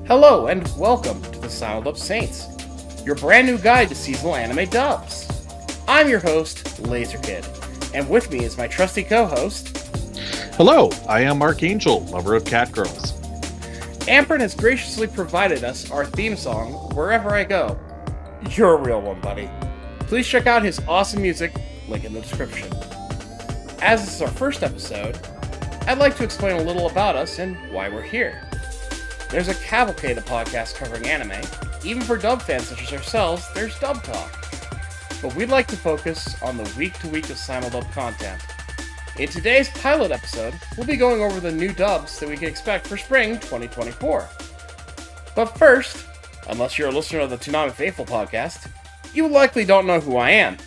Hello and welcome to the Simuldub Saints, your brand new guide to seasonal anime dubs. I'm your host, LaserKid, and with me is my trusty co-host. Hello, I am Archangel, lover of cat girls. Ampren has graciously provided us our theme song, Wherever I Go. You're a real one, buddy. Please check out his awesome music, link in the description. As this is our first episode, I'd like to explain a little about us and why we're here. There's a cavalcade of podcasts covering anime. Even for dub fans such as ourselves, there's Dub Talk. But we'd like to focus on the week-to-week of Simuldub content. In today's pilot episode, we'll be going over the new dubs that we can expect for spring 2024. But first, unless you're a listener of the Toonami Faithful podcast, you likely don't know who I am.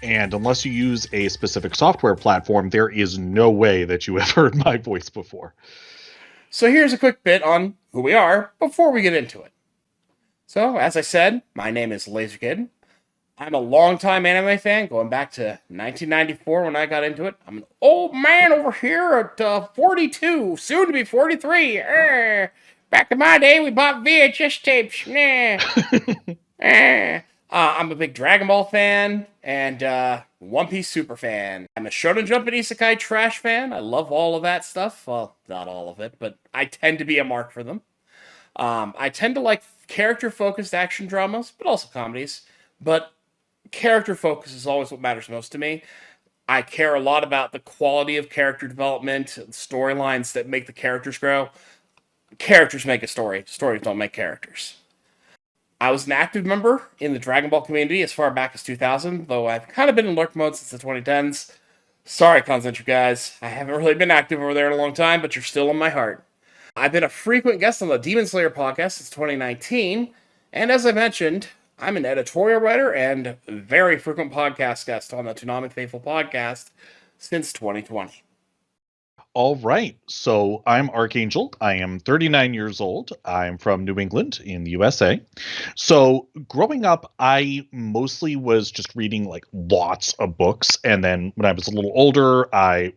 And unless you use a specific software platform, there is no way that you have heard my voice before. So here's a quick bit on who we are before we get into it. So, as I said, my name is LaserKid. I'm a longtime anime fan, going back to 1994 when I got into it. I'm an old man over here at 42, soon to be 43. Back in my day, we bought VHS tapes. I'm a big Dragon Ball fan and One Piece super fan. I'm a Shonen Jump and Isekai trash fan. I love all of that stuff. Well, not all of it, but I tend to be a mark for them. I tend to like character-focused action dramas, but also comedies. But character focus is always what matters most to me. I care a lot about the quality of character development, storylines that make the characters grow. Characters make a story. Stories don't make characters. I was an active member in the Dragon Ball community as far back as 2000, though I've kind of been in lurk mode since the 2010s. Sorry, Concentric guys. I haven't really been active over there in a long time, but you're still in my heart. I've been a frequent guest on the Demon Slayer podcast since 2019, and as I mentioned, I'm an editorial writer and very frequent podcast guest on the Toonami Faithful podcast since 2020. All right, so I'm Archangel. I am 39 years old. I'm from New England in the USA. So growing up, I mostly was just reading like lots of books. And then when I was a little older,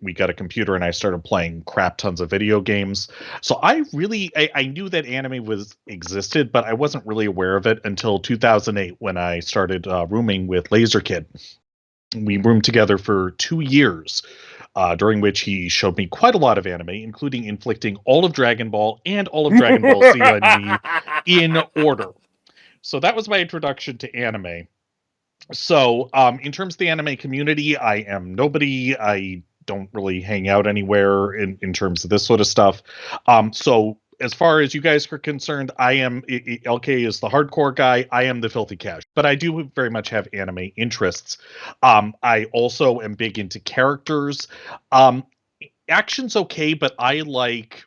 we got a computer and I started playing crap tons of video games. So I knew that anime existed, but I wasn't really aware of it until 2008 when I started rooming with LaserKid. We roomed together for 2 years. During which he showed me quite a lot of anime, including inflicting all of Dragon Ball and all of Dragon Ball Z on me in order. So that was my introduction to anime. So in terms of the anime community, I am nobody. I don't really hang out anywhere in terms of this sort of stuff. So as far as you guys are concerned, I am LK is the hardcore guy. I am the filthy cash, but I do very much have anime interests. I also am big into characters. Action's okay, but I like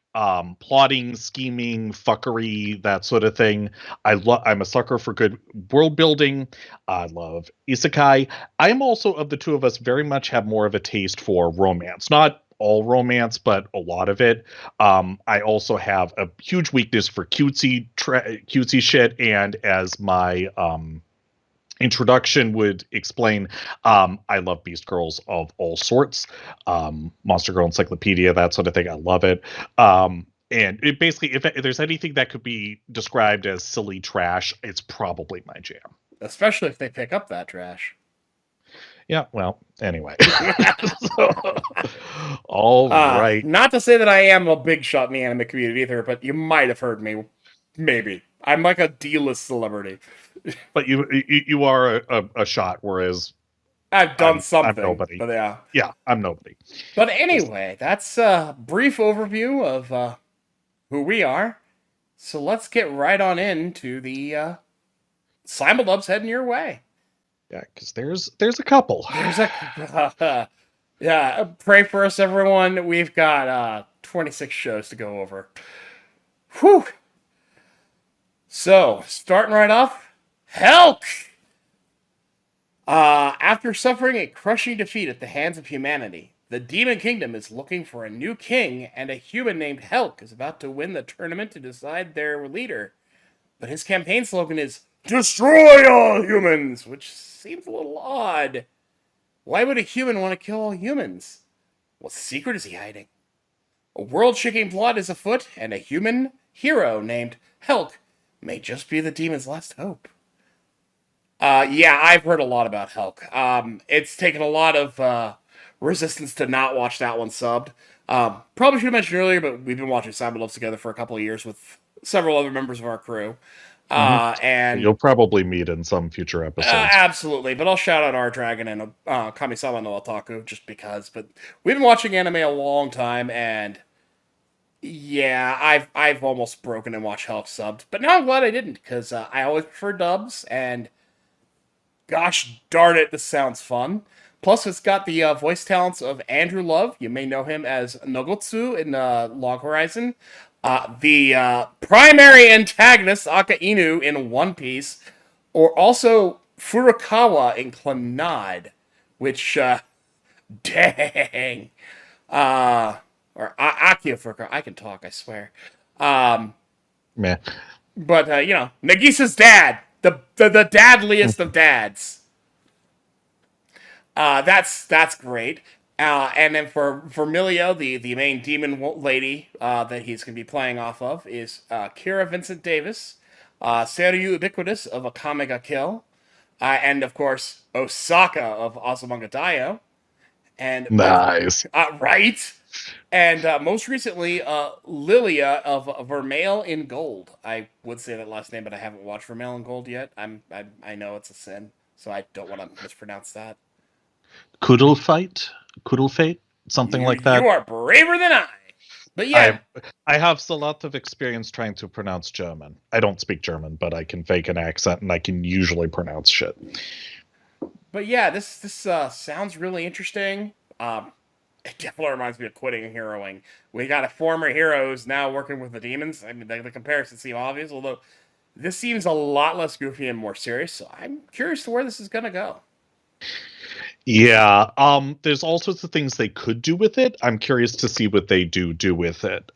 plotting, scheming, fuckery, that sort of thing. I'm a sucker for good world building. I love isekai. I'm also, of the two of us, very much have more of a taste for romance. Not all romance, but a lot of it. I also have a huge weakness for cutesy shit, and as my introduction would explain, I love beast girls of all sorts. Monster Girl Encyclopedia, that sort of thing. I love it. And it basically, if there's anything that could be described as silly trash, it's probably my jam. Especially if they pick up that trash. Yeah, well, anyway. All right. Not to say that I am a big shot in the anime community either, but you might have heard me. Maybe. I'm like a D-list celebrity. But you are a shot, whereas I've done something. I'm nobody. But yeah. Yeah, I'm nobody. But anyway, that's a brief overview of who we are. So let's get right on into the Simuldubs heading your way. Yeah, because there's a couple. Yeah, pray for us, everyone. We've got 26 shows to go over. Whew. So, starting right off, Helk! After suffering a crushing defeat at the hands of humanity, the Demon Kingdom is looking for a new king, and a human named Helk is about to win the tournament to decide their leader. But his campaign slogan is, "Destroy all humans!" which seems a little odd. Why would a human want to kill all humans? What secret is he hiding? A world-shaking plot is afoot, and a human hero named Helk may just be the demon's last hope. Yeah, I've heard a lot about Helk. It's taken a lot of resistance to not watch that one subbed. Probably should have mentioned earlier, but we've been watching Simuldubs together for a couple of years with several other members of our crew. Mhm. And You'll probably meet in some future episodes. absolutely, but I'll shout out our Dragon and Kami-sama no Otaku just because. But we've been watching anime a long time, and yeah, I've almost broken and watched Helk subbed, but now I'm glad I didn't because I always prefer dubs, and gosh darn it, this sounds fun. Plus, it's got the voice talents of Andrew Love. You may know him as Nogotsu in Log Horizon. The primary antagonist, Aka Inu, in One Piece. Or also Furukawa in Clannad. Which, dang. Or Akio Furukawa. I can talk, I swear. Meh. But, Nagisa's dad. The dadliest of dads. That's great. And then for Milio, the main demon lady that he's going to be playing off of is Kira Vincent Davis, Seiryu Ubiquitous of Akame ga Kill, and of course Osaka of Azumanga Daioh, and Nice. right, and most recently Lilia of Vermeil in Gold. I would say that last name, but I haven't watched Vermeil in Gold yet. I know it's a sin, so I don't want to mispronounce that. Kudulfate, something like that. You are braver than I. But yeah, I have a lot of experience trying to pronounce German. I don't speak German, but I can fake an accent and I can usually pronounce shit. But yeah, this sounds really interesting. It definitely reminds me of Quitting and Heroing. We got a former hero who's now working with the demons. I mean, the comparisons seem obvious, although this seems a lot less goofy and more serious. So I'm curious to where this is gonna go. Yeah, there's all sorts of things they could do with it. I'm curious to see what they do with it.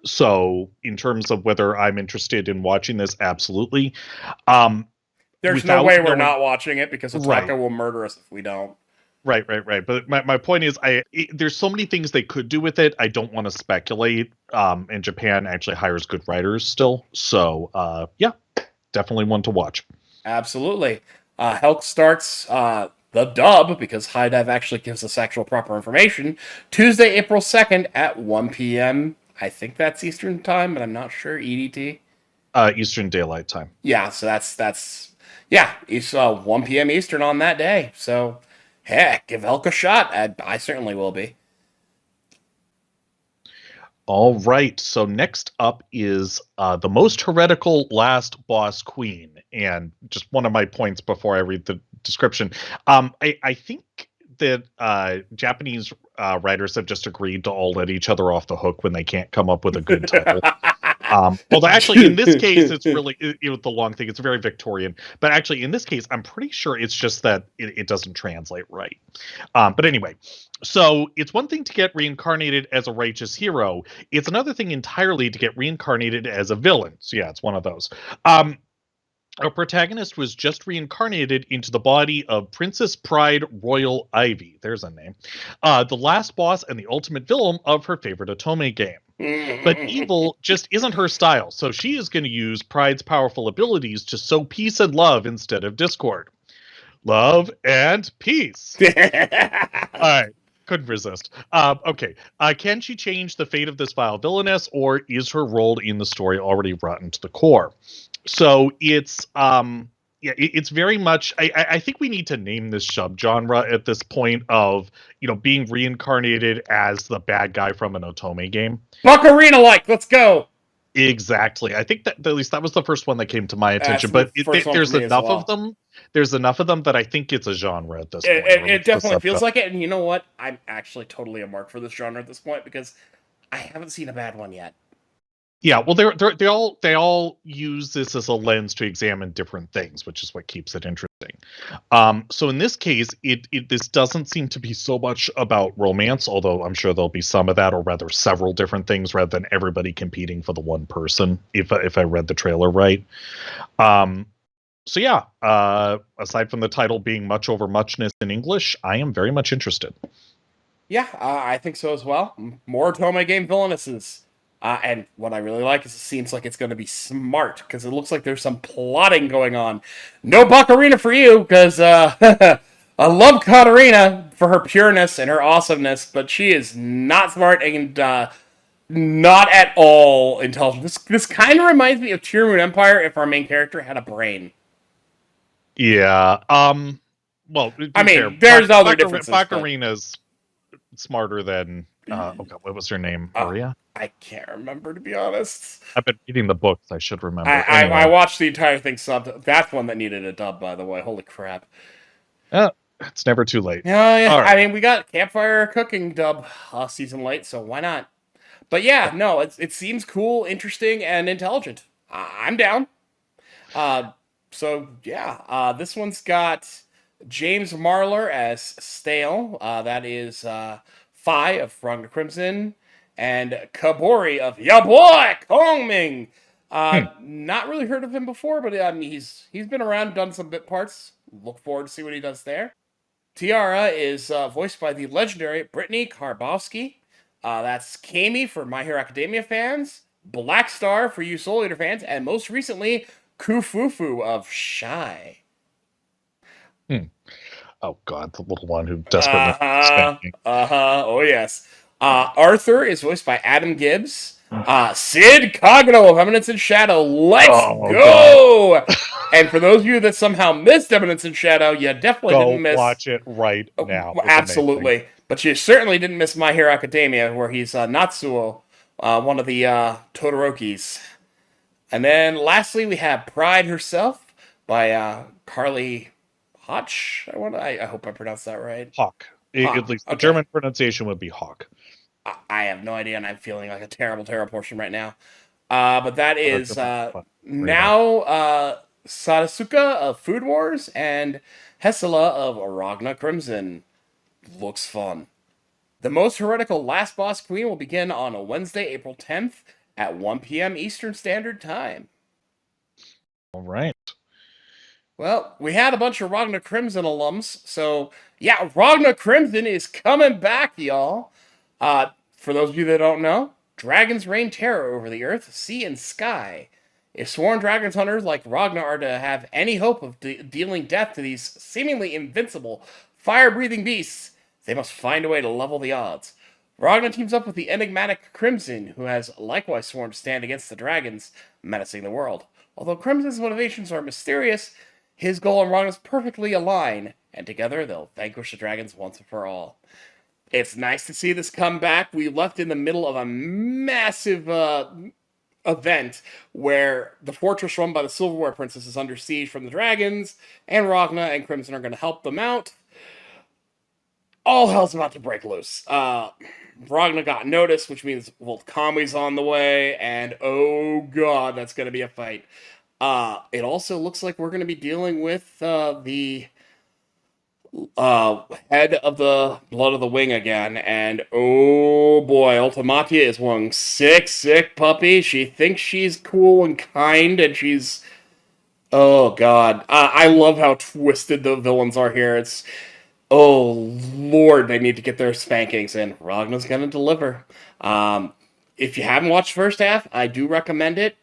So in terms of whether I'm interested in watching this, absolutely. There's no way we're not watching it because Otaka will murder us if we don't. Right. But my point is, there's so many things they could do with it. I don't want to speculate. And Japan actually hires good writers still. So, yeah, definitely one to watch. Absolutely. Helk starts the dub, because Hidive actually gives us actual proper information, Tuesday, April 2nd at 1 p.m. I think that's Eastern time, but I'm not sure. EDT? Eastern Daylight Time. Yeah, so it's 1 p.m. Eastern on that day. So, heck, give Helk a shot. I certainly will be. All right, so next up is the most heretical last boss queen. And just one of my points before I read the description. I think that Japanese writers have just agreed to all let each other off the hook when they can't come up with a good title. Although actually in this case, it's really, the long thing, it's very Victorian. But actually in this case, I'm pretty sure it's just that it doesn't translate right. But anyway, so it's one thing to get reincarnated as a righteous hero. It's another thing entirely to get reincarnated as a villain. So yeah, it's one of those. Our protagonist was just reincarnated into the body of Princess Pride Royal Ivy. There's a name. The last boss and the ultimate villain of her favorite Otome game. But evil just isn't her style, so she is going to use Pride's powerful abilities to sow peace and love instead of discord. Love and peace. All right. Couldn't resist. Okay. Can she change the fate of this vile villainess, or is her role in the story already rotten to the core? So it's it's very much. I think we need to name this subgenre at this point of being reincarnated as the bad guy from an Otome game. Buckarina like, let's go. Exactly. I think that at least that was the first one that came to my attention. But there's enough of them. There's enough of them that I think it's a genre at this point. It definitely feels like it. And you know what? I'm actually totally a mark for this genre at this point because I haven't seen a bad one yet. Yeah, well, they all use this as a lens to examine different things, which is what keeps it interesting. So in this case, this doesn't seem to be so much about romance, although I'm sure there'll be some of that, or rather several different things, rather than everybody competing for the one person. If I read the trailer right. So yeah, aside from the title being much over muchness in English, I am very much interested. Yeah, I think so as well. More Otome game villainesses. And what I really like is it seems like it's going to be smart because it looks like there's some plotting going on. No Bacarina for you because I love Katarina for her pureness and her awesomeness, but she is not smart and not at all intelligent. This kind of reminds me of Tear Moon Empire if our main character had a brain. Yeah. Well, to I be fair, mean, there's other differences. Bacarina's smarter than oh God, what was her name? Maria? I can't remember, to be honest. I've been reading the books. I should remember. I watched the entire thing subbed. That's one that needed a dub, by the way. Holy crap. It's never too late. Yeah. Right. I mean, we got Campfire Cooking dub season late, so why not? But yeah, no, it seems cool, interesting, and intelligent. I'm down. So yeah, this one's got James Marler as Stale. That is Phi of Ragna Crimson, and Kabori of Ya Boy Kongming. Not really heard of him before, but I mean he's been around, done some bit parts. Look forward to see what he does there. Tiara is voiced by the legendary Brittany Karbowski. That's Kami for My Hero Academia fans, Black Star for you Soul Eater fans, and most recently, Kufufu of Shy. Oh God, the little one who desperately spanking. Oh yes. Arthur is voiced by Adam Gibbs. Sid Cogno of Eminence in Shadow. Let's go! And for those of you that somehow missed Eminence in Shadow, you definitely didn't miss. Watch it right now. Absolutely. Amazing. But you certainly didn't miss My Hero Academia, where he's Natsuo, one of the Todorokis. And then lastly, we have Pride herself by Carly Hotch. I hope I pronounced that right. Hawk. At least the German pronunciation would be Hawk. I have no idea, and I'm feeling like a terrible portion right now. But that is now Sadasuka of Food Wars and Hesela of Ragna Crimson. Looks fun. The most heretical Last Boss Queen will begin on a Wednesday, April 10th at 1 p.m. Eastern Standard Time. All right. Well, we had a bunch of Ragna Crimson alums, so yeah, Ragna Crimson is coming back, y'all. For those of you that don't know, dragons reign terror over the earth, sea, and sky. If sworn dragons hunters like Ragna are to have any hope of dealing death to these seemingly invincible, fire-breathing beasts, they must find a way to level the odds. Ragna teams up with the enigmatic Crimson, who has likewise sworn to stand against the dragons menacing the world. Although Crimson's motivations are mysterious, his goal and Ragna's perfectly align, and together they'll vanquish the dragons once and for all. It's nice to see this come back. We left in the middle of a massive event where the fortress run by the Silverware Princess is under siege from the dragons, and Ragna and Crimson are going to help them out. All hell's about to break loose. Ragna got notice, which means Kami's on the way, and oh god, that's going to be a fight. It also looks like we're going to be dealing with the head of the Blood of the Wing again, and oh boy, Ultimatia is one sick puppy. She thinks she's cool and kind, and she's... oh god. I love how twisted the villains are here. It's... oh lord, they need to get their spankings in. Ragna's gonna deliver. If you haven't watched the first half, I do recommend it.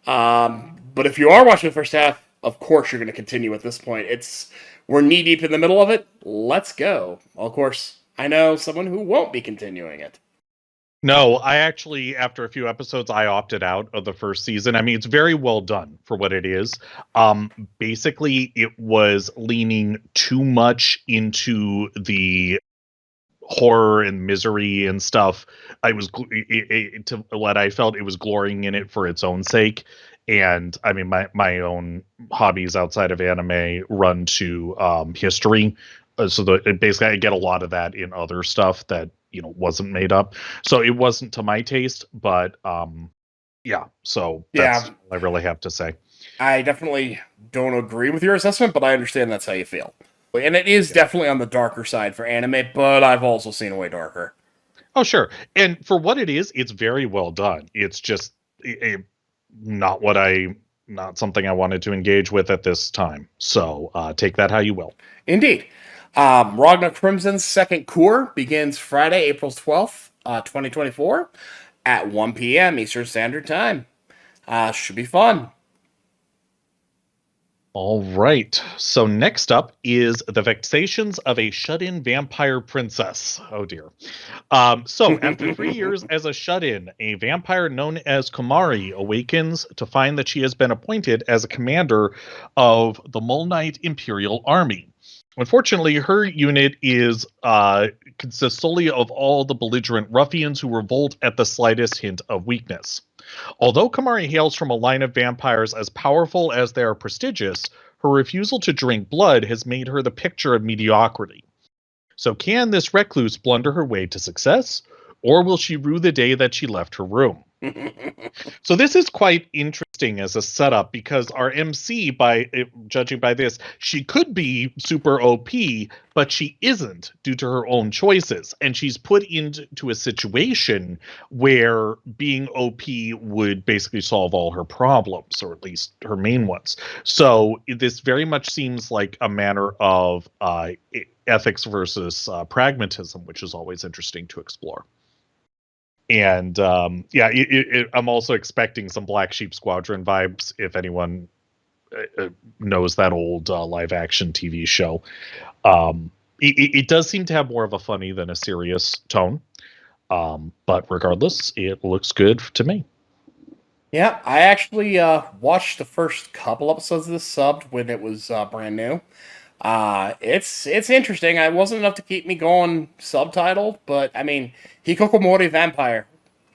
But if you are watching the first half, of course you're going to continue at this point. We're knee-deep in the middle of it. Let's go. Well, of course, I know someone who won't be continuing it. No, I actually, after a few episodes, I opted out of the first season. I mean, it's very well done for what it is. Basically, it was leaning too much into the horror and misery and stuff. To what I felt, it was glorying in it for its own sake. And I mean, my own hobbies outside of anime run to history, so basically I get a lot of that in other stuff that wasn't made up. So it wasn't to my taste, but yeah. So that's all I really have to say. I definitely don't agree with your assessment, but I understand that's how you feel. And it is definitely on the darker side for anime, but I've also seen a way darker. Oh, sure. And for what it is, it's very well done. It's just not something I wanted to engage with at this time. So take that how you will. Indeed. Ragna Crimson's second cour begins Friday, April 12th, 2024. at 1 p.m. Eastern Standard Time. Should be fun. All right. So next up is The Vexations of a Shut-In Vampire Princess. Oh dear. So after 3 years as a shut-in, a vampire known as Komari awakens to find that she has been appointed as a commander of the Mole Knight Imperial Army. Unfortunately, her unit consists solely of all the belligerent ruffians who revolt at the slightest hint of weakness. Although Komari hails from a line of vampires as powerful as they are prestigious, her refusal to drink blood has made her the picture of mediocrity. So can this recluse blunder her way to success, or will she rue the day that she left her room? So this is quite interesting as a setup because our MC, judging by this, she could be super OP, but she isn't due to her own choices, and she's put into a situation where being OP would basically solve all her problems, or at least her main ones. So this very much seems like a matter of ethics versus pragmatism, which is always interesting to explore. And I'm also expecting some Black Sheep Squadron vibes if anyone knows that old live action TV show. It does seem to have more of a funny than a serious tone, but regardless, it looks good to me. Yeah, I actually watched the first couple episodes of this subbed when it was brand new. It's interesting. It wasn't enough to keep me going subtitled, but I mean, Hikokomori Vampire.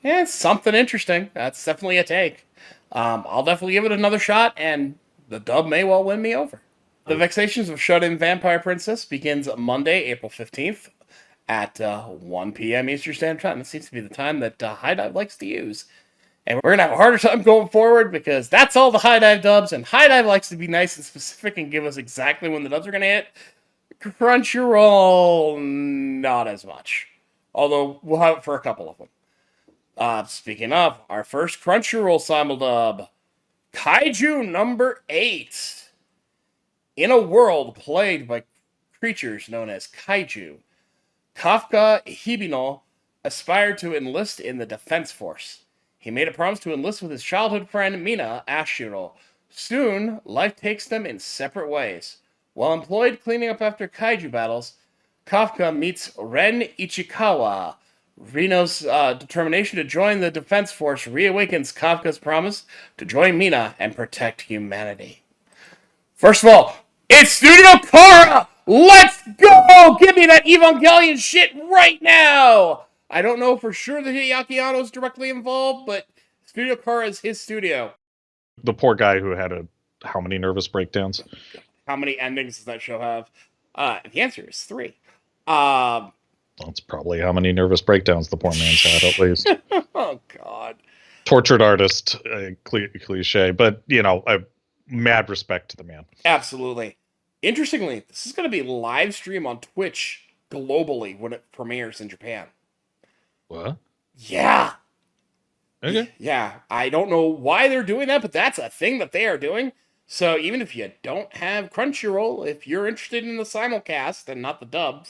Yeah, it's something interesting. That's definitely a take. I'll definitely give it another shot, and the dub may well win me over. The Vexations of Shut-In Vampire Princess begins Monday, April 15th at 1 p.m. Eastern Standard Time. That seems to be the time that Hidive likes to use. And we're going to have a harder time going forward because that's all the Hidive dubs, and Hidive likes to be nice and specific and give us exactly when the dubs are going to hit. Crunchyroll, not as much. Although, we'll have it for a couple of them. Speaking of, our first Crunchyroll Simuldub, Kaiju number 8. In a world plagued by creatures known as Kaiju, Kafka Hibino aspired to enlist in the Defense Force. He made a promise to enlist with his childhood friend Mina Ashiro. Soon, life takes them in separate ways. While employed cleaning up after kaiju battles, Kafka meets Ren Ichikawa. Reno's determination to join the Defense Force reawakens Kafka's promise to join Mina and protect humanity. First of all, it's Studio Kara! Let's go! Give me that Evangelion shit right now! I don't know for sure that Hideaki Anno is directly involved, but Studio Kara is his studio. The poor guy who had how many nervous breakdowns? How many endings does that show have? The answer is 3. That's probably how many nervous breakdowns the poor man's had, at least. Oh, God. Tortured artist, cliche, but, mad respect to the man. Absolutely. Interestingly, this is going to be live stream on Twitch globally when it premieres in Japan. What? Yeah. Okay. Yeah. I don't know why they're doing that, but that's a thing that they are doing. So even if you don't have Crunchyroll, if you're interested in the simulcast and not the dub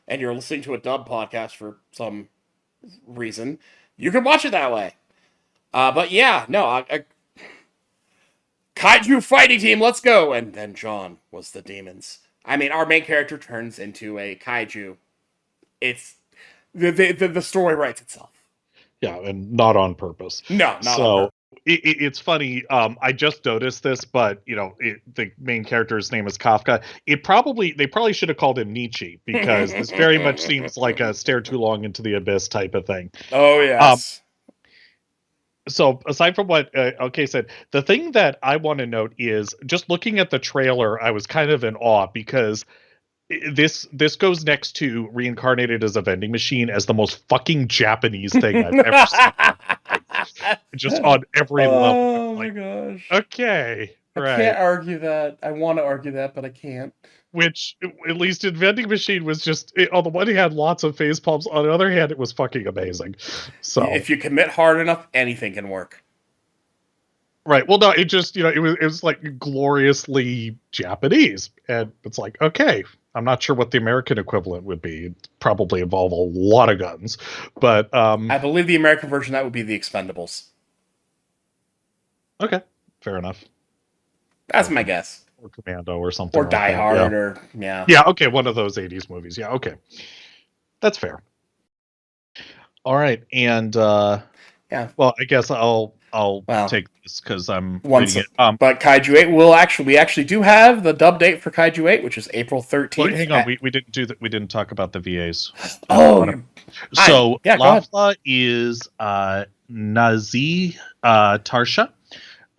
and you're listening to a dub podcast for some reason, you can watch it that way. But yeah, no, Kaiju fighting team, let's go! And then John was the demons. I mean, our main character turns into a kaiju. It's the story writes itself. Yeah, and not on purpose. No, not on so purpose. It's funny. I just noticed this, but the main character's name is Kafka. They probably should have called him Nietzsche because this very much seems like a stare too long into the abyss type of thing. Oh yes. So aside from what OK said, the thing that I want to note is just looking at the trailer, I was kind of in awe because this goes next to Reincarnated as a vending machine as the most fucking Japanese thing I've ever seen. Just on every level. Oh my gosh. Okay. I can't argue that. I want to argue that, but I can't. Which, at least in Vending Machine, was just, on the one hand, lots of face palms. On the other hand, it was fucking amazing. So if you commit hard enough, anything can work. Right. Well, no, it just, it was like gloriously Japanese. And it's like, okay, I'm not sure what the American equivalent would be. It'd probably involve a lot of guns, but I believe the American version that would be the Expendables. okay, fair enough. That's my guess. Or Commando or something Or like Die that. Hard, Yeah. or yeah. Yeah, okay, one of those 80s movies. Yeah, okay. That's fair. All right, and Yeah. well, I guess I'll Well, take this because I'm once, reading it. but Kaiju 8 we actually do have the dub date for Kaiju 8, which is April 13th. Well, hang on, we didn't do that. We didn't talk about the VAs. Oh, so yeah, go ahead. Lafla is Nazi Tarsha.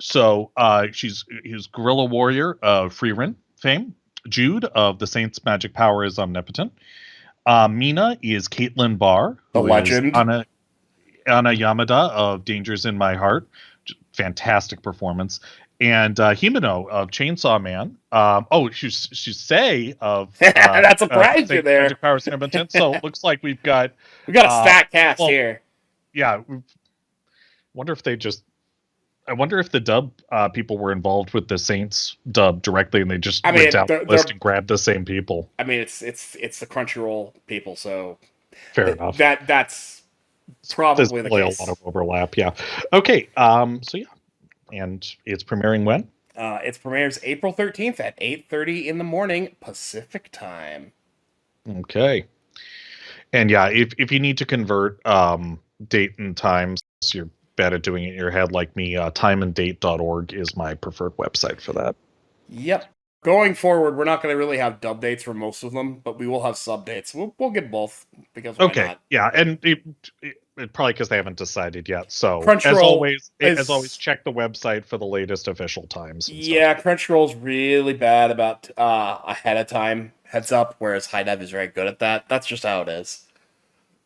So he's guerrilla warrior of Freerin fame. Jude of the Saints' magic power is omnipotent. Mina is Caitlin Barr, The who legend. is Anna Yamada of Dangers in My Heart. Fantastic performance. And Himeno of Chainsaw Man. She's Sei of That surprised you there. Magic Powers Omnipotent. So it looks like we got a stack cast here. Yeah. I wonder if the dub people were involved with the Saints dub directly, and they just went down the list and grabbed the same people. I mean, it's the Crunchyroll people, so fair enough. That's probably the case. A lot of overlap. Yeah. Okay. So yeah, and it's premiering when? It premieres April 13th at 8:30 in the morning Pacific time. Okay. And yeah, if you need to convert date and times, you're bad at doing it in your head like me. Timeanddate.org is my preferred website for that. Yep. Going forward, we're not going to really have dub dates for most of them, but we will have sub dates. We'll get both because why not? Yeah, and it probably because they haven't decided yet. So Crunchyroll as always, check the website for the latest official times. Yeah, Crunchyroll's really bad about ahead of time heads up, whereas Hidive is very good at that. That's just how it is.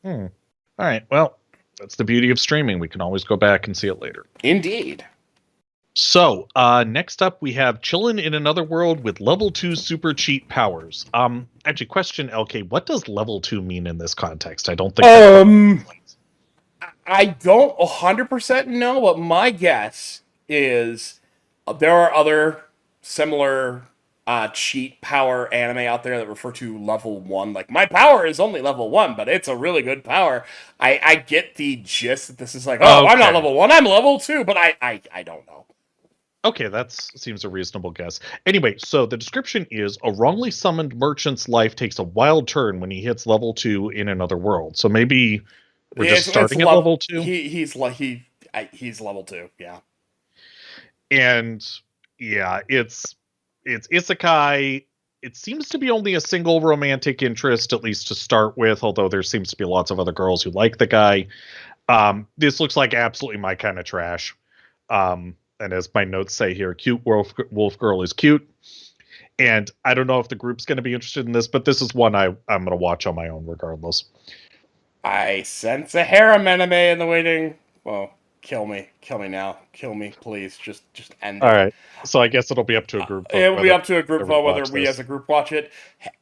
All right. Well, that's the beauty of streaming. We can always go back and see it later. Indeed. So, next up we have Chillin' in Another World with level 2 super cheat powers. Actually, question, LK, what does level 2 mean in this context? I don't think I don't 100% know, but my guess is there are other similar cheat power anime out there that refer to level 1. Like, my power is only level 1, but it's a really good power. I get the gist that this is like, I'm not level 1, I'm level 2, but I don't know. Okay, that seems a reasonable guess. Anyway, so the description is a wrongly summoned merchant's life takes a wild turn when he hits level 2 in Another World. So maybe we're just starting at level 2? He's level 2, yeah. And yeah, it's isekai. It seems to be only a single romantic interest, at least to start with, although there seems to be lots of other girls who like the guy. This looks like absolutely my kind of trash. And as my notes say here, cute wolf girl is cute. And I don't know if the group's going to be interested in this, but this is one I'm going to watch on my own regardless. I sense a harem anime in the waiting. Well, kill me now, kill me, please. Just end it. All right. So I guess it'll be up to a group vote. It will be up to a group vote whether we as a group watch it.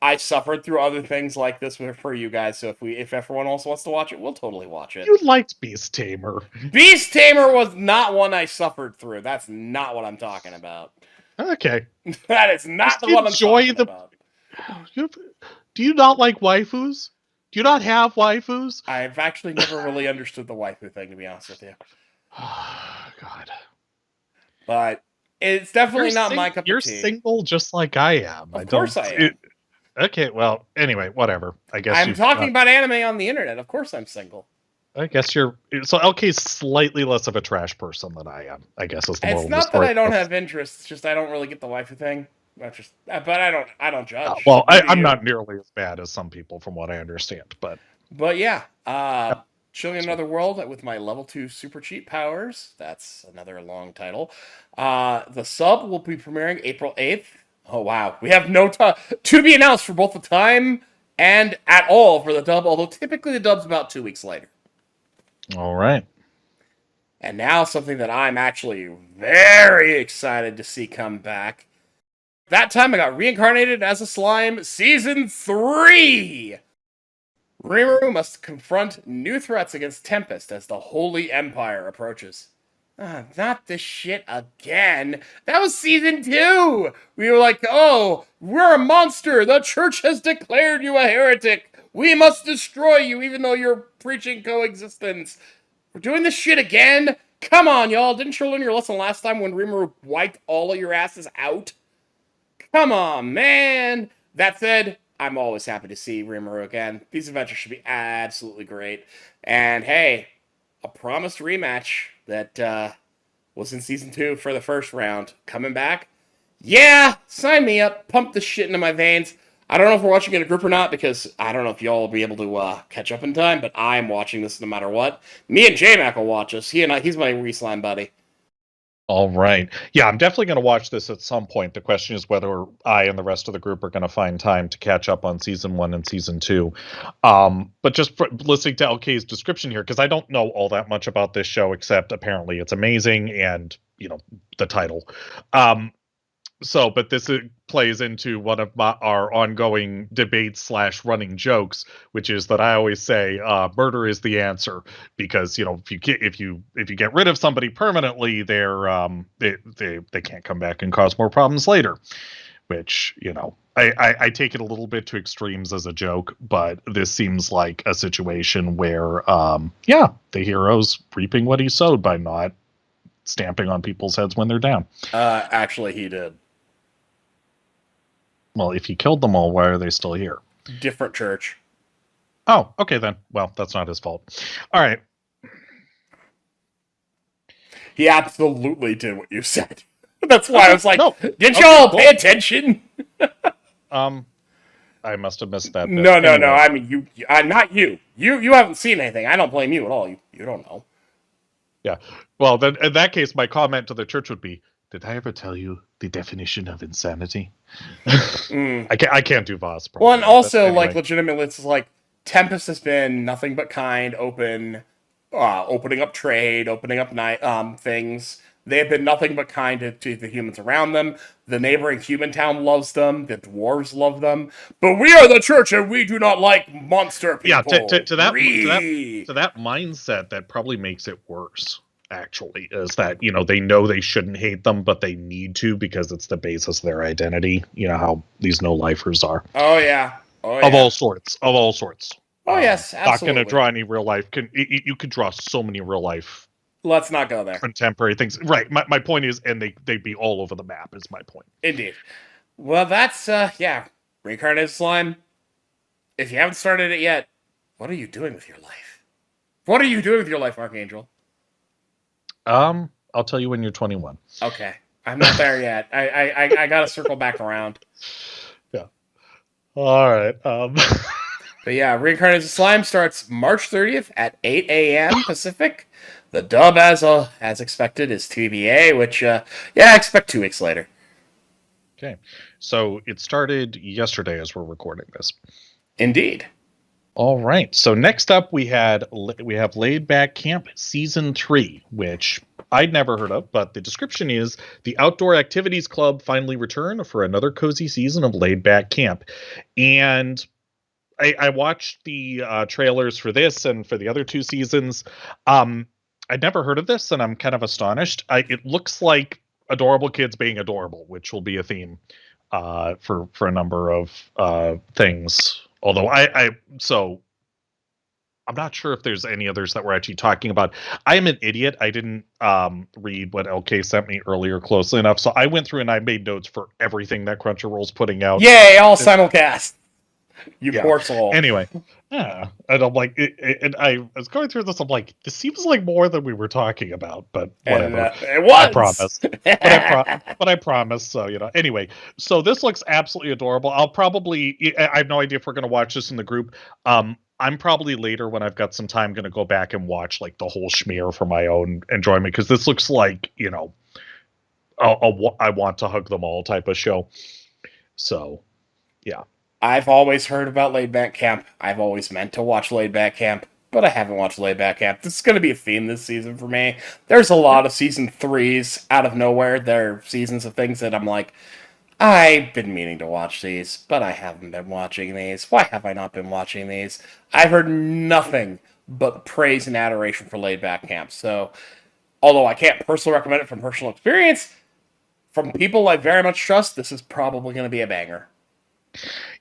I suffered through other things like this for you guys, so if everyone else wants to watch it, we'll totally watch it. You liked Beast Tamer. Beast Tamer was not one I suffered through. That's not what I'm talking about. Okay. That is not the one I'm talking about. Do you not like waifus? Do you not have waifus? I've actually never really understood the waifu thing, to be honest with you. Oh, God. But it's definitely not my cup of tea. You're single just like I am. Of course I am. Okay, well, anyway, whatever. I guess I'm talking about anime on the internet. Of course I'm single. I guess you're... So LK's slightly less of a trash person than I am, I guess is the moral of the story. It's not that I don't have interests, it's just I don't really get the waifu thing. But I don't judge. Well, I'm not nearly as bad as some people from what I understand, but... But yeah, Chilling Another World with my level 2 super cheat powers. That's another long title. The sub will be premiering April 8th. Oh, wow. We have no time to be announced for both the time and at all for the dub, although typically the dub's about 2 weeks later. All right. And now something that I'm actually very excited to see come back. That time I got reincarnated as a slime, Season 3! Rimuru must confront new threats against Tempest as the Holy Empire approaches. Not this shit again. That was season 2. We were like, oh, we're a monster. The church has declared you a heretic. We must destroy you, even though you're preaching coexistence. We're doing this shit again? Come on, y'all. Didn't you learn your lesson last time when Rimuru wiped all of your asses out? Come on, man. That said, I'm always happy to see Rimuru again. These adventures should be absolutely great. And hey, a promised rematch that was in season 2 for the first round. Coming back? Yeah, sign me up. Pump the shit into my veins. I don't know if we're watching it in a group or not because I don't know if y'all will be able to catch up in time, but I'm watching this no matter what. Me and J-Mac will watch us. He's my re-slime buddy. All right. Yeah, I'm definitely going to watch this at some point. The question is whether I and the rest of the group are going to find time to catch up on season 1 and season 2. But just listening to LK's description here, because I don't know all that much about this show, except apparently it's amazing and, the title. But this plays into one of our ongoing debates / running jokes, which is that I always say murder is the answer because if you get rid of somebody permanently, they can't come back and cause more problems later. Which I take it a little bit to extremes as a joke, but this seems like a situation where the hero's reaping what he sowed by not stamping on people's heads when they're down. Actually, he did. Well, if he killed them all, why are they still here? Different church. Oh, okay then. Well, that's not his fault. All right. He absolutely did what you said. That's why I was like, no. did y'all pay attention? I must have missed that bit. No. I mean, you not you. You haven't seen anything. I don't blame you at all. You don't know. Yeah. Well, then in that case, my comment to the church would be, did I ever tell you the definition of insanity? I can't do Voss. Well, and also, anyway. Legitimately, it's like, Tempest has been nothing but kind, opening up trade, opening up things. They have been nothing but kind to the humans around them. The neighboring human town loves them. The dwarves love them. But we are the church, and we do not like monster people. Yeah, to that mindset, that probably makes it worse. Actually, is that they know they shouldn't hate them, but they need to because it's the basis of their identity. You know how these no-lifers are. Oh yeah. Of all sorts. Oh yes, absolutely. Not going to draw any real life. You could draw so many real life. Let's not go there. Contemporary things, right? My point is, and they'd be all over the map. Is my point. Indeed. Well, that's Reincarnated Slime. If you haven't started it yet, what are you doing with your life? What are you doing with your life, Archangel? I'll tell you when you're 21. Okay. I'm not there yet. I gotta circle back around. Yeah. All right. But yeah, Reincarnated Slime starts March 30th at 8 a.m. Pacific. The dub, as expected, is TBA, which, I expect 2 weeks later. Okay. So it started yesterday as we're recording this. Indeed. All right. So next up, we have Laidback Camp Season 3, which I'd never heard of, but the description is the Outdoor Activities Club finally returned for another cozy season of Laidback Camp. And I watched the trailers for this and for the other 2 seasons. I'd never heard of this, and I'm kind of astonished. It looks like adorable kids being adorable, which will be a theme for a number of things. Although I'm not sure if there's any others that we're actually talking about. I am an idiot. I didn't read what LK sent me earlier closely enough, so I went through and I made notes for everything that Crunchyroll's putting out. Yay, all simulcast. Poor soul. Anyway, yeah, and I'm like, and I was going through this. I'm like, this seems like more than we were talking about, but whatever. It was. I promise. but I promise. So Anyway, so this looks absolutely adorable. I have no idea if we're going to watch this in the group. I'm probably later when I've got some time going to go back and watch like the whole schmear for my own enjoyment because this looks like I want to hug them all type of show. So, yeah. I've always heard about Laidback Camp. I've always meant to watch Laidback Camp, but I haven't watched Laidback Camp. This is going to be a theme this season for me. There's a lot of season 3s out of nowhere. There are seasons of things that I'm like, I've been meaning to watch these, but I haven't been watching these. Why have I not been watching these? I've heard nothing but praise and adoration for Laidback Camp. So Although I can't personally recommend it from personal experience, from people I very much trust, this is probably going to be a banger.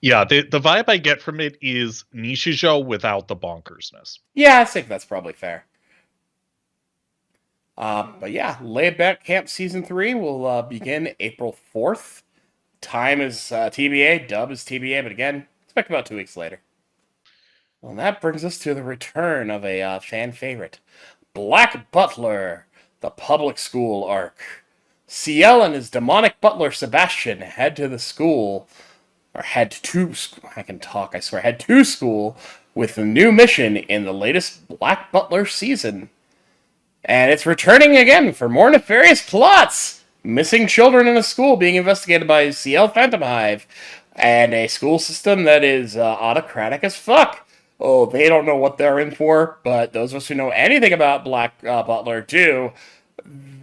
Yeah, the vibe I get from it is Nishijo without the bonkersness. Yeah, I think that's probably fair. But yeah, Laidback Camp Season 3 will begin April 4th. Time is TBA, dub is TBA, but again, expect about 2 weeks later. Well, and that brings us to the return of a fan favorite, Black Butler, the public school arc. Ciel and his demonic butler Sebastian head to school, head to school with a new mission in the latest Black Butler season. And it's returning again for more nefarious plots. Missing children in a school being investigated by CL Phantom Hive, and a school system that is autocratic as fuck. Oh, they don't know what they're in for, but those of us who know anything about Black Butler do.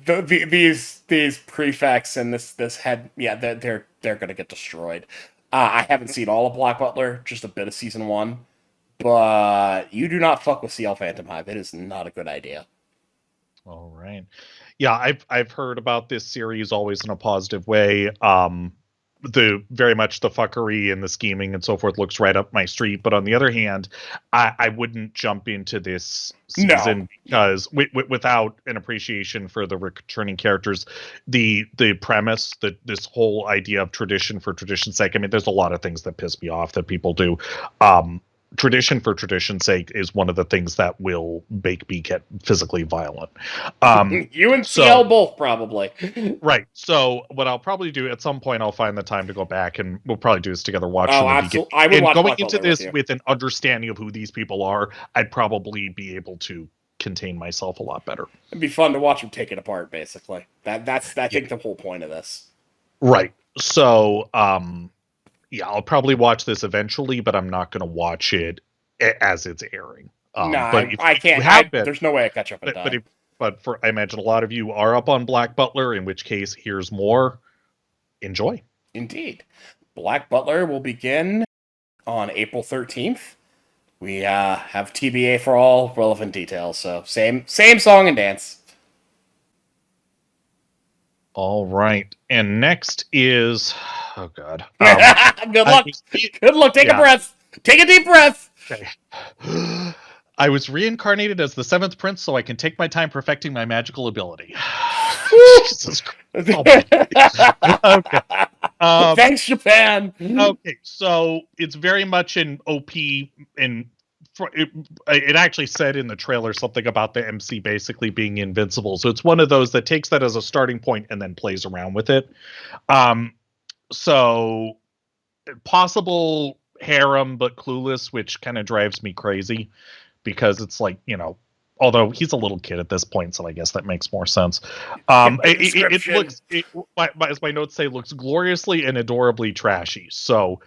These prefects and this head, yeah, they're gonna get destroyed. I haven't seen all of Black Butler, just a bit of season 1, but you do not fuck with CL Phantom Hive. It is not a good idea. All right. Yeah, I've heard about this series always in a positive way. The very much the fuckery and the scheming and so forth looks right up my street. But on the other hand, I wouldn't jump into this season because without an appreciation for the returning characters, the premise, this whole idea of tradition for tradition's sake. I mean, there's a lot of things that piss me off that people do. Tradition for tradition's sake is one of the things that will make me get physically violent. You and CL both probably. Right. So what I'll probably do at some point, I'll find the time to go back, and we'll probably do this together. Watch from the beginning. I would watch going into this with an understanding of who these people are, I'd probably be able to contain myself a lot better. It'd be fun to watch them take it apart. Basically, that's I think the whole point of this. Right. So, yeah, I'll probably watch this eventually, but I'm not going to watch it as it's airing. I can't. There's no way I catch up in time. But I imagine a lot of you are up on Black Butler, in which case, here's more. Enjoy. Indeed. Black Butler will begin on April 13th. We have TBA for all relevant details, so same song and dance. All right. And next is... Oh, God. Good luck. Good luck. Take a breath. Take a deep breath. Okay. I was reincarnated as the 7th prince so I can take my time perfecting my magical ability. Jesus Christ. Oh, okay. Thanks, Japan. Okay, so it's very much an OP, and it actually said in the trailer something about the MC basically being invincible. So it's one of those that takes that as a starting point and then plays around with it. So possible harem, but clueless, which kind of drives me crazy because it's like, although he's a little kid at this point, so I guess that makes more sense. It looks, as my notes say, looks gloriously and adorably trashy. So,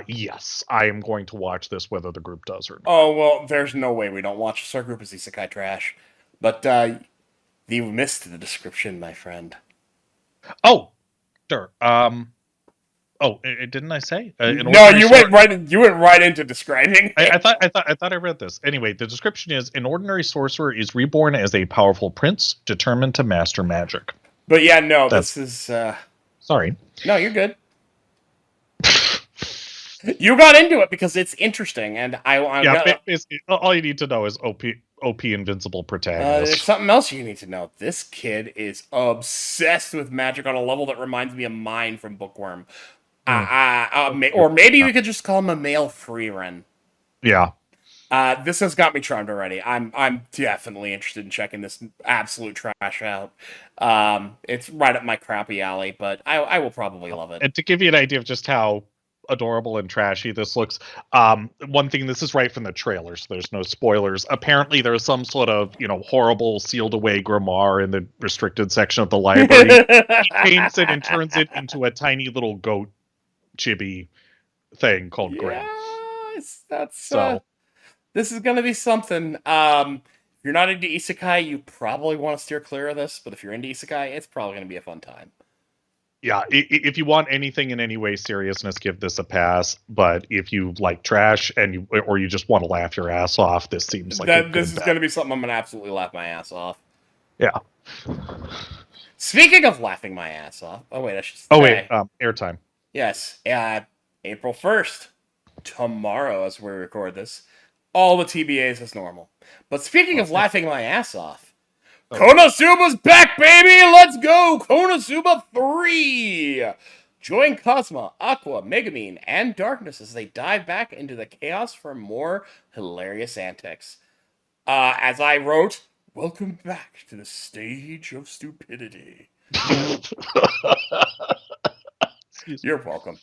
yes, I am going to watch this whether the group does or not. Oh, well, there's no way we don't watch this. Our group is isekai trash. But you missed the description, my friend. Oh, sure. Didn't I say? No, you went right into describing. I thought I read this. Anyway, the description is: an ordinary sorcerer is reborn as a powerful prince, determined to master magic. But yeah, no, this is. Sorry. No, you're good. You got into it because it's interesting, and all you need to know is OP invincible protagonist. There's something else you need to know. This kid is obsessed with magic on a level that reminds me of mine from Bookworm. Or maybe we could just call him a male Freeran. Yeah. This has got me charmed already. I'm definitely interested in checking this absolute trash out. It's right up my crappy alley, but I will probably love it. And to give you an idea of just how adorable and trashy this looks, one thing, this is right from the trailer, so there's no spoilers. Apparently there's some sort of horrible sealed away grimoire in the restricted section of the library. He paints it and turns it into a tiny little goat chibi thing called Grim. This is gonna be something. If you're not into isekai, you probably want to steer clear of this, but if you're into isekai, it's probably gonna be a fun time. Yeah, if you want anything in any way seriousness, give this a pass. But if you like trash or you just want to laugh your ass off, this seems like this is going to be something I'm going to absolutely laugh my ass off. Yeah. Speaking of laughing my ass off. Oh, wait, I should Oh wait, say. airtime. Yes, April 1st. Tomorrow, as we record this. All the TBAs as normal. But speaking of Okay. laughing my ass off, Okay. Konosuba's back, baby! Let's go! Konosuba 3! Join Cosma, Aqua, Megumin, and Darkness as they dive back into the chaos for more hilarious antics. As I wrote, welcome back to the stage of stupidity. Excuse me. You're welcome.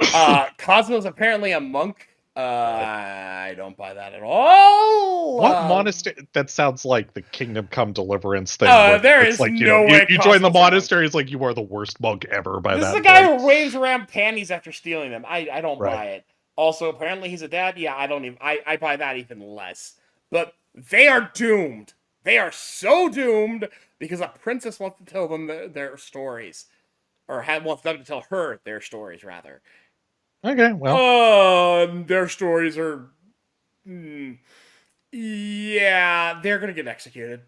Cosmo's apparently a monk. I don't buy that at all. What monastery? That sounds like the Kingdom Come Deliverance thing. Where There it's is like, no way you join the Cosmo's a monk. monastery. It's like you are the worst monk ever by This that is a guy point. who waves around panties after stealing them. I don't Right. buy it. Also, apparently he's a dad. Yeah, I don't even. I buy that even less. But they are doomed. They are so doomed because a princess wants to tell them their stories, or wants them to tell her their stories rather. Okay, well, Their stories are. Yeah, they're gonna get executed.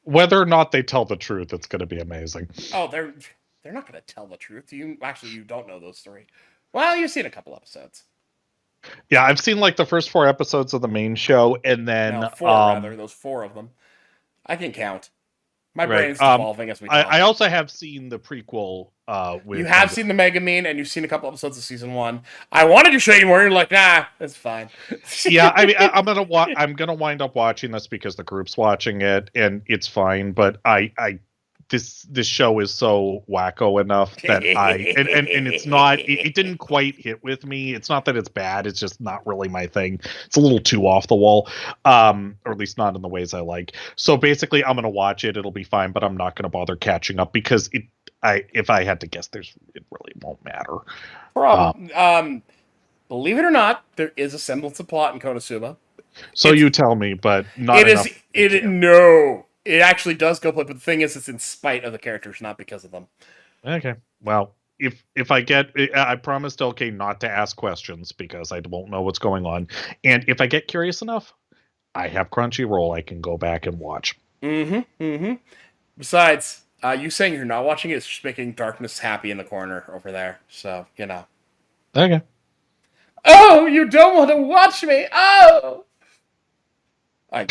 whether or not they tell the truth, it's going to be amazing. Oh, they're not gonna tell the truth. You don't know those three. Well, you've seen a couple episodes. Yeah, I've seen like the first 4 episodes of the main show, and then No, four rather. Those four of them. I can count. My right. brain's devolving as we talk. I also have seen the prequel. With You have seen the Megumin, and you've seen a couple episodes of season 1. I wanted to show you more. You're like, nah, it's fine. Yeah, I mean, I'm gonna wind up watching this because the group's watching it, and it's fine. But this show is so wacko enough that and it's not. It didn't quite hit with me. It's not that it's bad. It's just not really my thing. It's a little too off the wall, or at least not in the ways I like. So basically, I'm gonna watch it. It'll be fine, but I'm not gonna bother catching up because if I had to guess, it really won't matter. Believe it or not, there is a semblance of plot in Konosuba. So you tell me, but not it enough. No, it actually does go play, but the thing is, it's in spite of the characters, not because of them. Okay, well, if I get, I promised LK not to ask questions because I won't know what's going on, and if I get curious enough, I have Crunchyroll. I can go back and watch. Besides, you saying you're not watching it is just making Darkness happy in the corner over there. So you know. Okay. Oh, you don't want to watch me. Oh. I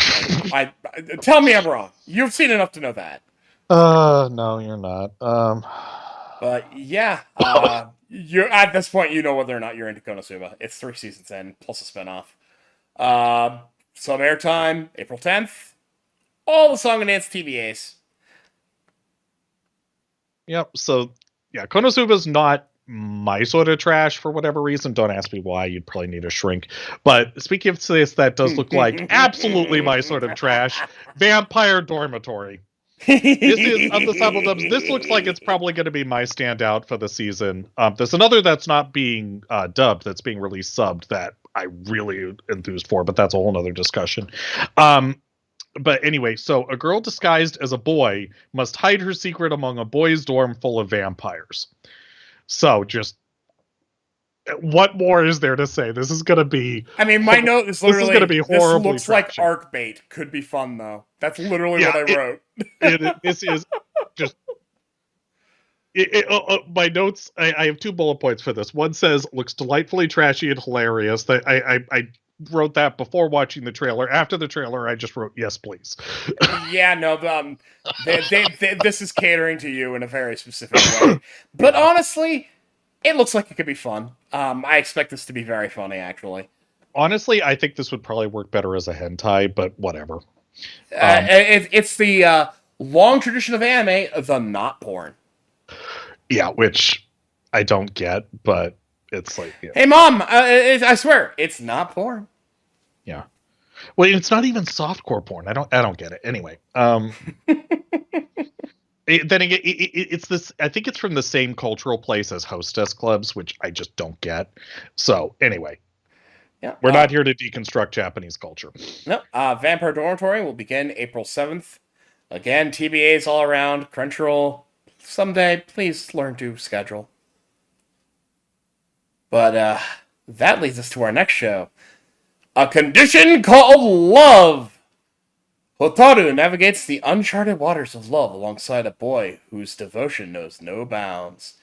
tell me I'm wrong. You've seen enough to know that. No, you're not. But yeah, you're at this point. You know whether or not you're into Konosuba. It's 3 seasons in plus a spinoff. Some airtime, April 10th. All the song and dance TVAs. Yep. So yeah, Konosuba's not my sort of trash for whatever reason. Don't ask me why. You'd probably need a shrink. But speaking of this, that does look like absolutely my sort of trash. Vampire Dormatory. This is of the Simuldubs. This looks like it's probably going to be my standout for the season. There's another that's not being dubbed, that's being released subbed that I really enthused for, but that's a whole nother discussion. But anyway, so a girl disguised as a boy must hide her secret among a boys' dorm full of vampires. So just what more is there to say? This is going to be. I mean, my note is literally. This is going to be horribly. This looks trashy. like arc bait. Could be fun though. That's literally what I wrote. This is just. My notes. I have 2 bullet points for this. One says looks delightfully trashy and hilarious. That I wrote that before watching the trailer. After the trailer, I just wrote yes, please. Yeah, no. This is catering to you in a very specific way. But honestly, it looks like it could be fun. I expect this to be very funny, actually. Honestly, I think this would probably work better as a hentai, but whatever. It's the long tradition of anime, the not porn. Yeah, which I don't get, but it's like... Yeah. Hey, Mom, I swear, it's not porn. Yeah. Well, it's not even softcore porn. I don't get it. Anyway. Then again, it's this... I think it's from the same cultural place as hostess clubs, which I just don't get. So, anyway. Yeah, we're not here to deconstruct Japanese culture. No. Vampire Dormitory will begin April 7th. Again, TBAs all around. Crunchyroll. Someday, please learn to schedule. But that leads us to our next show. A Condition Called Love. Hotaru navigates the uncharted waters of love alongside a boy whose devotion knows no bounds.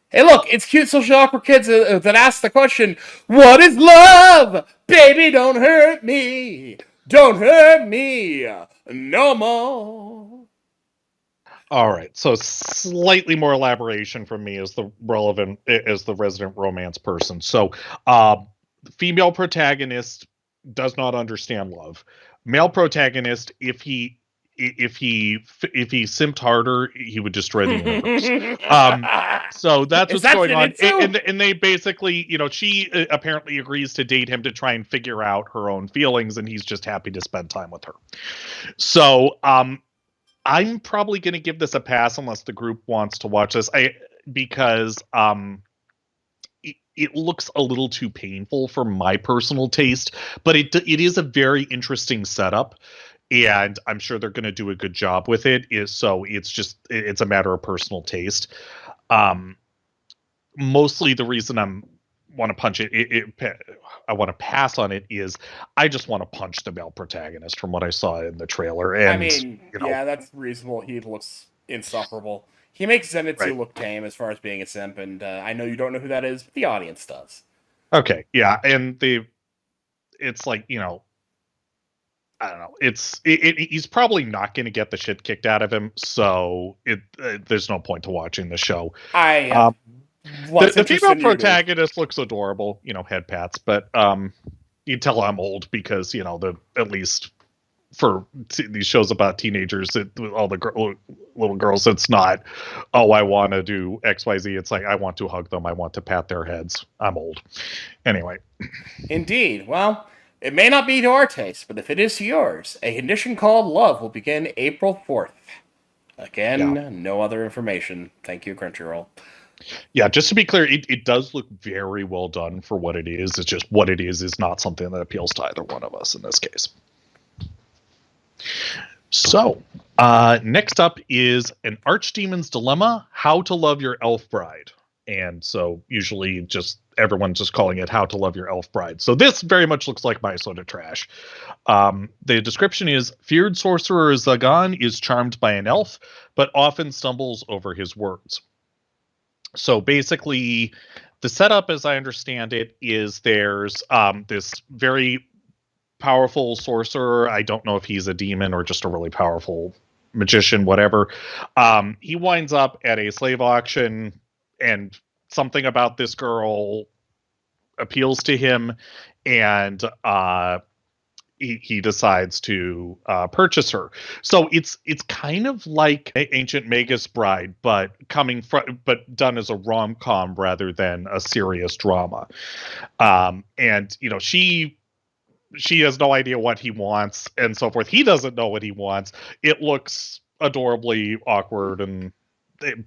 Hey, look, it's cute social awkward kids that ask the question, what is love? Baby, don't hurt me. Don't hurt me no more. All right, so slightly more elaboration from me as the resident romance person. So, female protagonist does not understand love. Male protagonist, if he simped harder, he would destroy the universe. So that's Is what's that going on, Zenitsu? and they basically, she apparently agrees to date him to try and figure out her own feelings, and he's just happy to spend time with her. So, I'm probably going to give this a pass unless the group wants to watch this. Because it looks a little too painful for my personal taste, but it is a very interesting setup, and I'm sure they're going to do a good job with it. So it's a matter of personal taste. Um, Mostly the reason want to punch I want to pass on it is I just want to punch the male protagonist from what I saw in the trailer, I and mean, yeah, that's reasonable. He looks insufferable. He makes Zenitsu right. look tame as far as being a simp, and I know you don't know who that is, but the audience does. Okay, yeah, and it's like, I don't know. He's probably not going to get the shit kicked out of him, so there's no point to watching the show. I have less The interest female than you do. protagonist looks adorable, head pats, but you tell I'm old because at least for these shows about teenagers, all the little girls, it's not, oh, I want to do XYZ. It's like, I want to hug them. I want to pat their heads. I'm old. Anyway. Indeed. Well, it may not be to our taste, but if it is to yours, A Condition Called Love will begin April 4th. Yeah. Again, no other information. Thank you, Crunchyroll. Yeah, just to be clear, it does look very well done for what it is. It's just what it is not something that appeals to either one of us in this case. So, next up is An Archdemon's Dilemma, How to Love Your Elf Bride. And so usually everyone's just calling it How to Love Your Elf Bride. So this very much looks like my soda trash. The description is, feared sorcerer Zagan is charmed by an elf, but often stumbles over his words. So basically, the setup, as I understand it, is there's this very powerful sorcerer. I don't know if he's a demon or just a really powerful magician, whatever. He winds up at a slave auction, and something about this girl appeals to him, and he decides to purchase her. So it's kind of like Ancient Magus Bride, but done as a rom-com rather than a serious drama. And she has no idea what he wants and so forth. He doesn't know what he wants. It looks adorably awkward,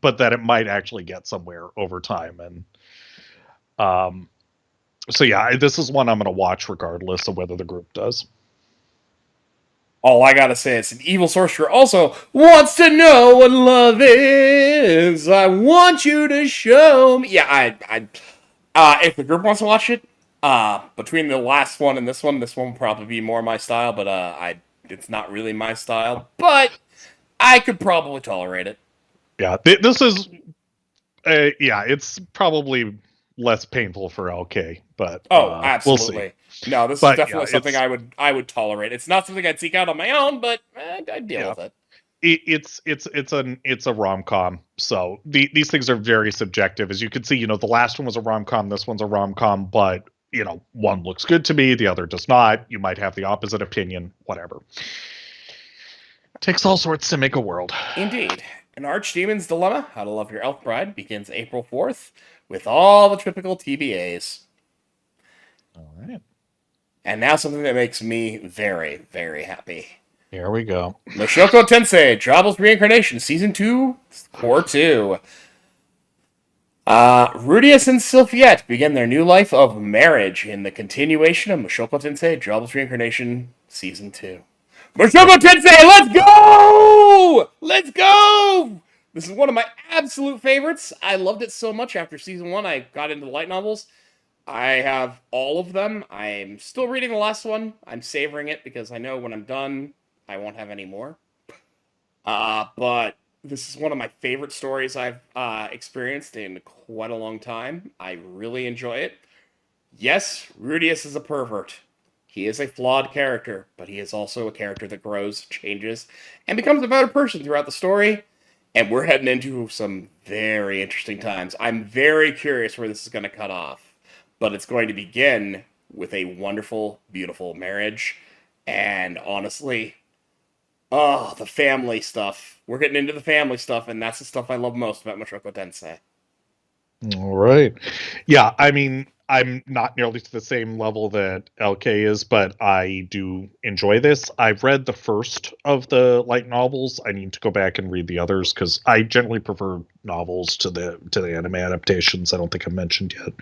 but that it might actually get somewhere over time. And so yeah, this is one I'm going to watch regardless of whether the group does. All I gotta say is an evil sorcerer also wants to know what love is. I want you to show me. Yeah, if the group wants to watch it, between the last one and this one will probably be more my style. But it's not really my style. But I could probably tolerate it. Yeah, this is, it's probably less painful for LK, but Absolutely. We'll see. No, this is definitely something I would tolerate. It's not something I'd seek out on my own, but I'd deal with it. It's a rom-com, so these things are very subjective. As you can see, the last one was a rom-com, this one's a rom-com, but one looks good to me, the other does not. You might have the opposite opinion, whatever. It takes all sorts to make a world. Indeed. An Archdemon's Dilemma, How to Love Your Elf Bride, begins April 4th with all the typical TBAs. All right. And now something that makes me very, very happy. Here we go. Mushoku Tensei, Jobless Reincarnation, Season 2, Core 2. Rudius and Sylphiette begin their new life of marriage in the continuation of Mushoku Tensei, Jobless Reincarnation, Season 2. Mushoku Tensei, let's go! Let's go! This is one of my absolute favorites. I loved it so much after Season 1, I got into the light novels. I have all of them. I'm still reading the last one. I'm savoring it because I know when I'm done, I won't have any more. But this is one of my favorite stories I've experienced in quite a long time. I really enjoy it. Yes, Rudius is a pervert. He is a flawed character, but he is also a character that grows, changes, and becomes a better person throughout the story. And we're heading into some very interesting times. I'm very curious where this is going to cut off, but it's going to begin with a wonderful, beautiful marriage. And honestly, oh, the family stuff. We're getting into the family stuff, and that's the stuff I love most about Mushoku Tensei. All right. Yeah, I mean, I'm not nearly to the same level that LK is, but I do enjoy this. I've read the first of the light novels. I need to go back and read the others because I generally prefer novels to the anime adaptations. I don't think I mentioned yet.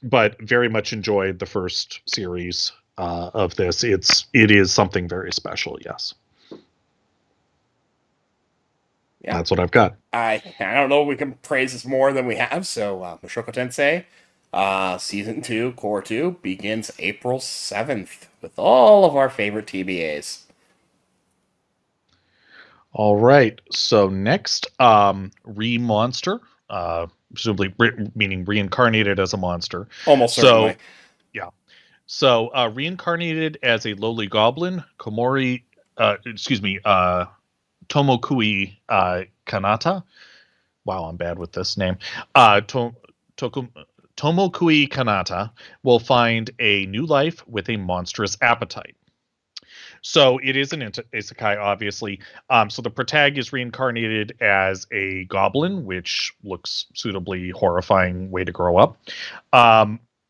But very much enjoyed the first series of this. It is something very special. Yes, Yeah. that's what I've got. I don't know if we can praise this more than we have, so Mushoku Tensei, Season 2, Core 2, begins April 7th with all of our favorite TBAs. All right. So next, Re-Monster, presumably meaning reincarnated as a monster. Almost So certainly. yeah. So reincarnated as a lowly goblin, Tomokui Kanata. Wow, I'm bad with this name. Toku, Tomokui Kanata will find a new life with a monstrous appetite. So it is an isekai, obviously. So the protag is reincarnated as a goblin, which looks suitably horrifying way to grow up.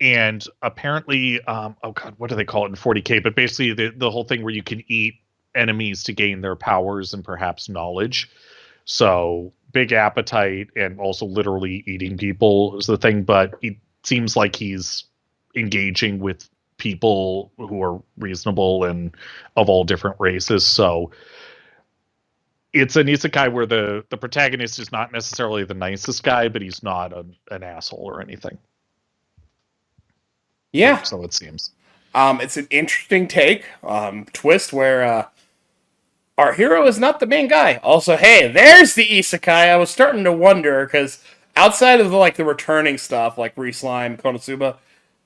And apparently, oh god, what do they call it in 40K? But basically, the whole thing where you can eat enemies to gain their powers and perhaps knowledge. So big appetite and also literally eating people is the thing. But it seems like he's engaging with people who are reasonable and of all different races. So it's an isekai where the protagonist is not necessarily the nicest guy, but he's not an asshole or anything. Or Yeah. so it seems. It's an interesting take, twist where our hero is not the main guy. Also, hey, there's the isekai. I was starting to wonder because outside of the returning stuff like Re-Slime, Konosuba,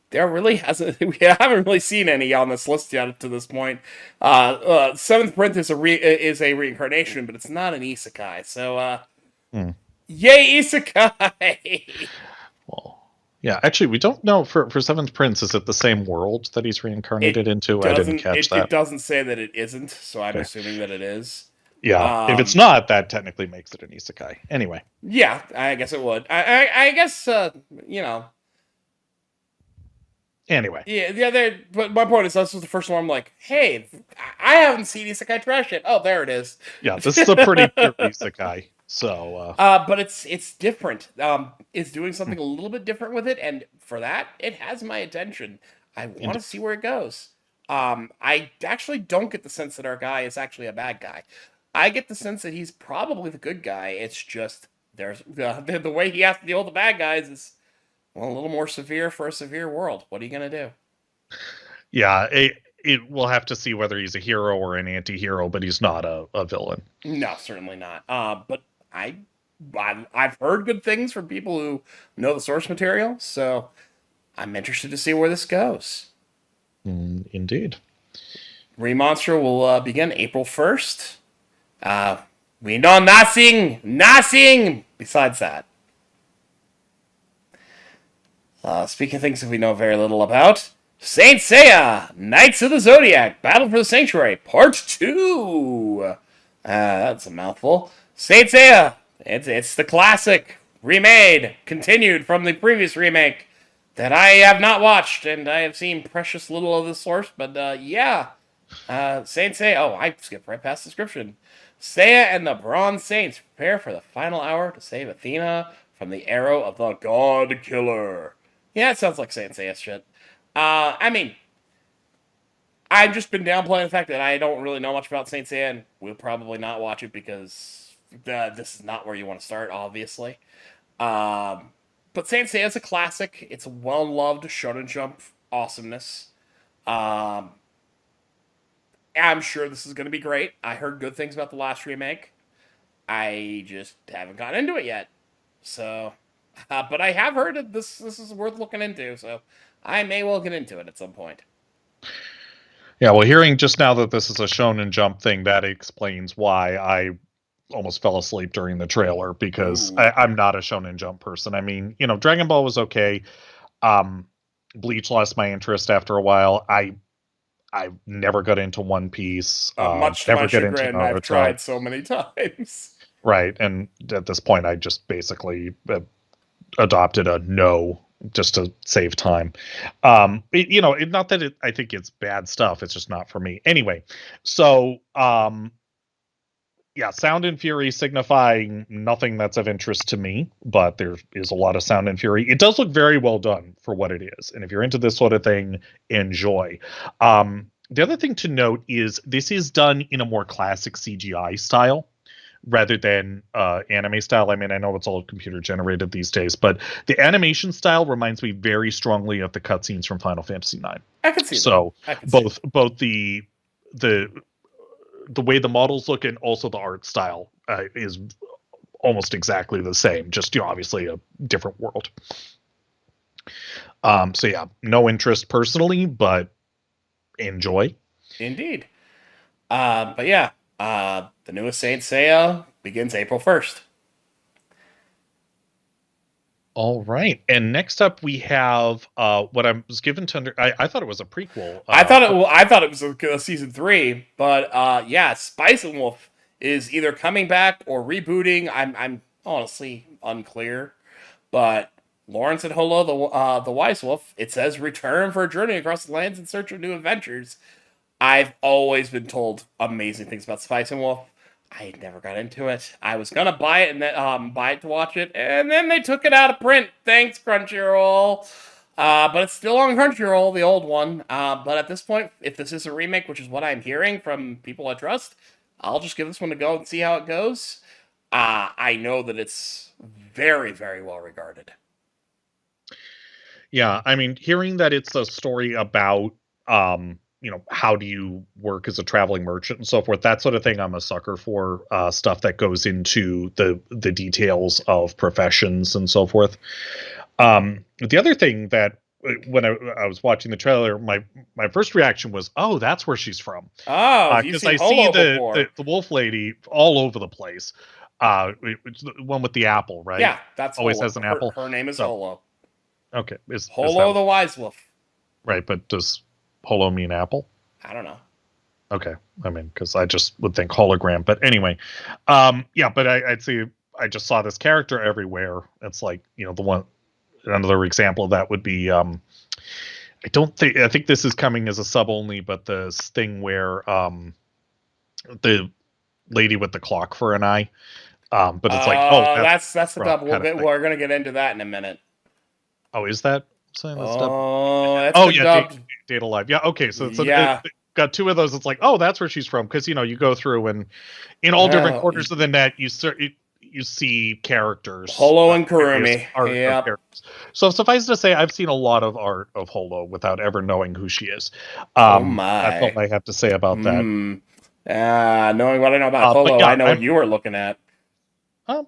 there really hasn't. We haven't really seen any on this list yet to this point. Seventh Prince is a reincarnation, but it's not an isekai. So, Hmm. yay isekai! Well, yeah, actually, we don't know for Seventh Prince. Is it the same world that he's It reincarnated into? I didn't doesn't. catch It that. doesn't say that it isn't. So I'm Okay. assuming that it is. Yeah, if it's Um, not, that technically makes it an isekai. Anyway. yeah, I guess it would. I guess you know. Anyway. Yeah, the other. But my point is, this was the first one. I'm like, hey, I haven't seen isekai trash yet. Oh, there it is. Yeah, this is a pretty pure isekai. So, But it's different. It's doing something a little bit different with it, and for that, it has my attention. I want to indeed. see where it goes. I actually don't get the sense that our guy is actually a bad guy. I get the sense that he's probably the good guy. It's just there's the way he has to deal with the bad guys is well a little more severe for a severe world. What are you gonna do? Yeah, it we'll have to see whether he's a hero or an anti-hero, but he's not a villain. No, certainly not. But I've heard good things from people who know the source material, so I'm interested to see where this goes. Indeed. Remonster will begin April 1st. We know nothing besides that. Speaking of things that we know very little about, Saint Seiya, Knights of the Zodiac, Battle for the Sanctuary, Part 2. That's a mouthful. Saint Seiya, it's the classic, remade, continued from the previous remake that I have not watched, and I have seen precious little of the source, but yeah. Saint Seiya, oh, I skipped right past the description. Seiya and the Bronze Saints prepare for the final hour to save Athena from the arrow of the God Killer. Yeah, it sounds like Saint Seiya shit. I mean, I've just been downplaying the fact that I don't really know much about Saint Seiya, and we'll probably not watch it because this is not where you want to start, obviously. But Saint Seiya is a classic. It's a well-loved Shonen Jump awesomeness. Um, I'm sure this is going to be great. I heard good things about the last remake. I just haven't gotten into it yet. So, but I have heard that this is worth looking into. So, I may well get into it at some point. Yeah, well, hearing just now that this is a Shonen Jump thing, that explains why I almost fell asleep during the trailer, because Ooh. I'm not a Shonen Jump person. I mean, Dragon Ball was okay. Um, Bleach lost my interest after a while. I never got into One Piece. Much to my Never get into chagrin, I've Naruto. tried so many times. Right, and at this point, I just basically adopted a no just to save time. Not that I think it's bad stuff. It's just not for me. Anyway, so yeah, Sound and Fury signifying nothing that's of interest to me, but there is a lot of Sound and Fury. It does look very well done for what it is, and if you're into this sort of thing, enjoy. The other thing to note is this is done in a more classic CGI style rather than anime style. I mean, I know it's all computer generated these days, but the animation style reminds me very strongly of the cutscenes from Final Fantasy IX. I can see So that. I can both the way the models look and also the art style is almost exactly the same, just obviously a different world. So yeah, no interest personally, but enjoy. Indeed. But yeah, the newest Saint Seiya begins April 1st. All right, and next up we have what I was given to I thought it was a prequel. I thought it was a season 3, but yeah, Spice and Wolf is either coming back or rebooting. I'm honestly unclear, but Lawrence and Holo, the Wise Wolf, it says return for a journey across the lands in search of new adventures. I've always been told amazing things about Spice and Wolf. I never got into it. I was gonna buy it and then buy it to watch it, and then they took it out of print. Thanks, Crunchyroll. But it's still on Crunchyroll, the old one. But at this point, if this is a remake, which is what I'm hearing from people I trust, I'll just give this one a go and see how it goes. I know that it's very, very well regarded. Yeah, I mean, hearing that it's a story about how do you work as a traveling merchant and so forth, that sort of thing, I'm a sucker for stuff that goes into the details of professions and so forth. The other thing that when I was watching the trailer, my first reaction was, oh, that's where she's from. Oh, you've Because seen I Holo see before. the wolf lady all over the place. It's the one with the apple, right? Yeah, that's Always Holo. has an apple. Her name is So Holo. okay, is Holo that the Wise Wolf. right? But does holo mean apple? I don't know. Okay, I mean, because I just would think hologram. But anyway, yeah. But I'd say I just saw this character everywhere. It's like the one. Another example of that would be I think this is coming as a sub only, but the thing where the lady with the clock for an eye, but it's like, oh, That's the dub. kind of thing. We're gonna get into that in a minute. Oh, is that saying that's dub? Oh, that's Oh the yeah, dubbed. Data Live. Yeah, okay. So Yeah. it got two of those. It's like, oh, that's where she's from, because you go through and in all different Oh, corners of the net you see characters. Holo and various Kurumi. art of Yep. characters. So suffice to say, I've seen a lot of art of Holo without ever knowing who she is. Oh That's all my. I have to say about that. Knowing what I know about Holo, But yeah, I know what you were looking at. well,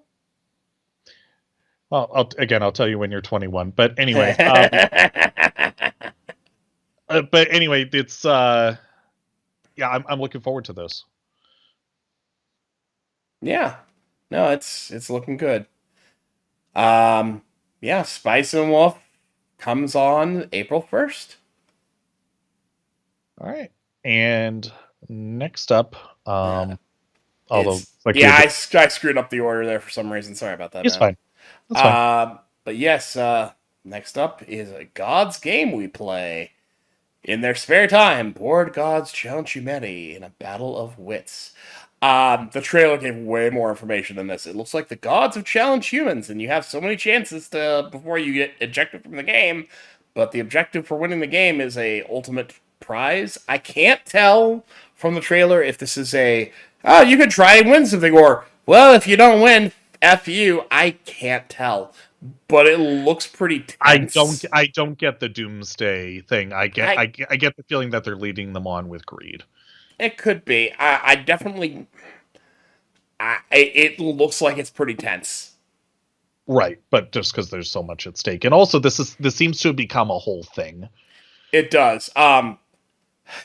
I'll tell you when you're 21. But anyway, it's yeah, I'm looking forward to this. Yeah. No, it's looking good. Yeah, Spice and Wolf comes on April 1st. All right, and next up, although I screwed up the order there for some reason. Sorry about that. It's fine. That's fine. But yes, next up is a God's game we play. In their spare time, bored gods challenge humanity in a battle of wits. The trailer gave way more information than this. It looks like the gods have challenged humans, and you have so many chances before you get ejected from the game. But the objective for winning the game is a ultimate prize. I can't tell from the trailer if this is you could try and win something, or, well, if you don't win, F you. I can't tell. But it looks pretty tense. I don't get the doomsday thing. I get the feeling that they're leading them on with greed. It could be. I definitely. It looks like it's pretty tense. Right, but just because there's so much at stake, and also this seems to have become a whole thing It does.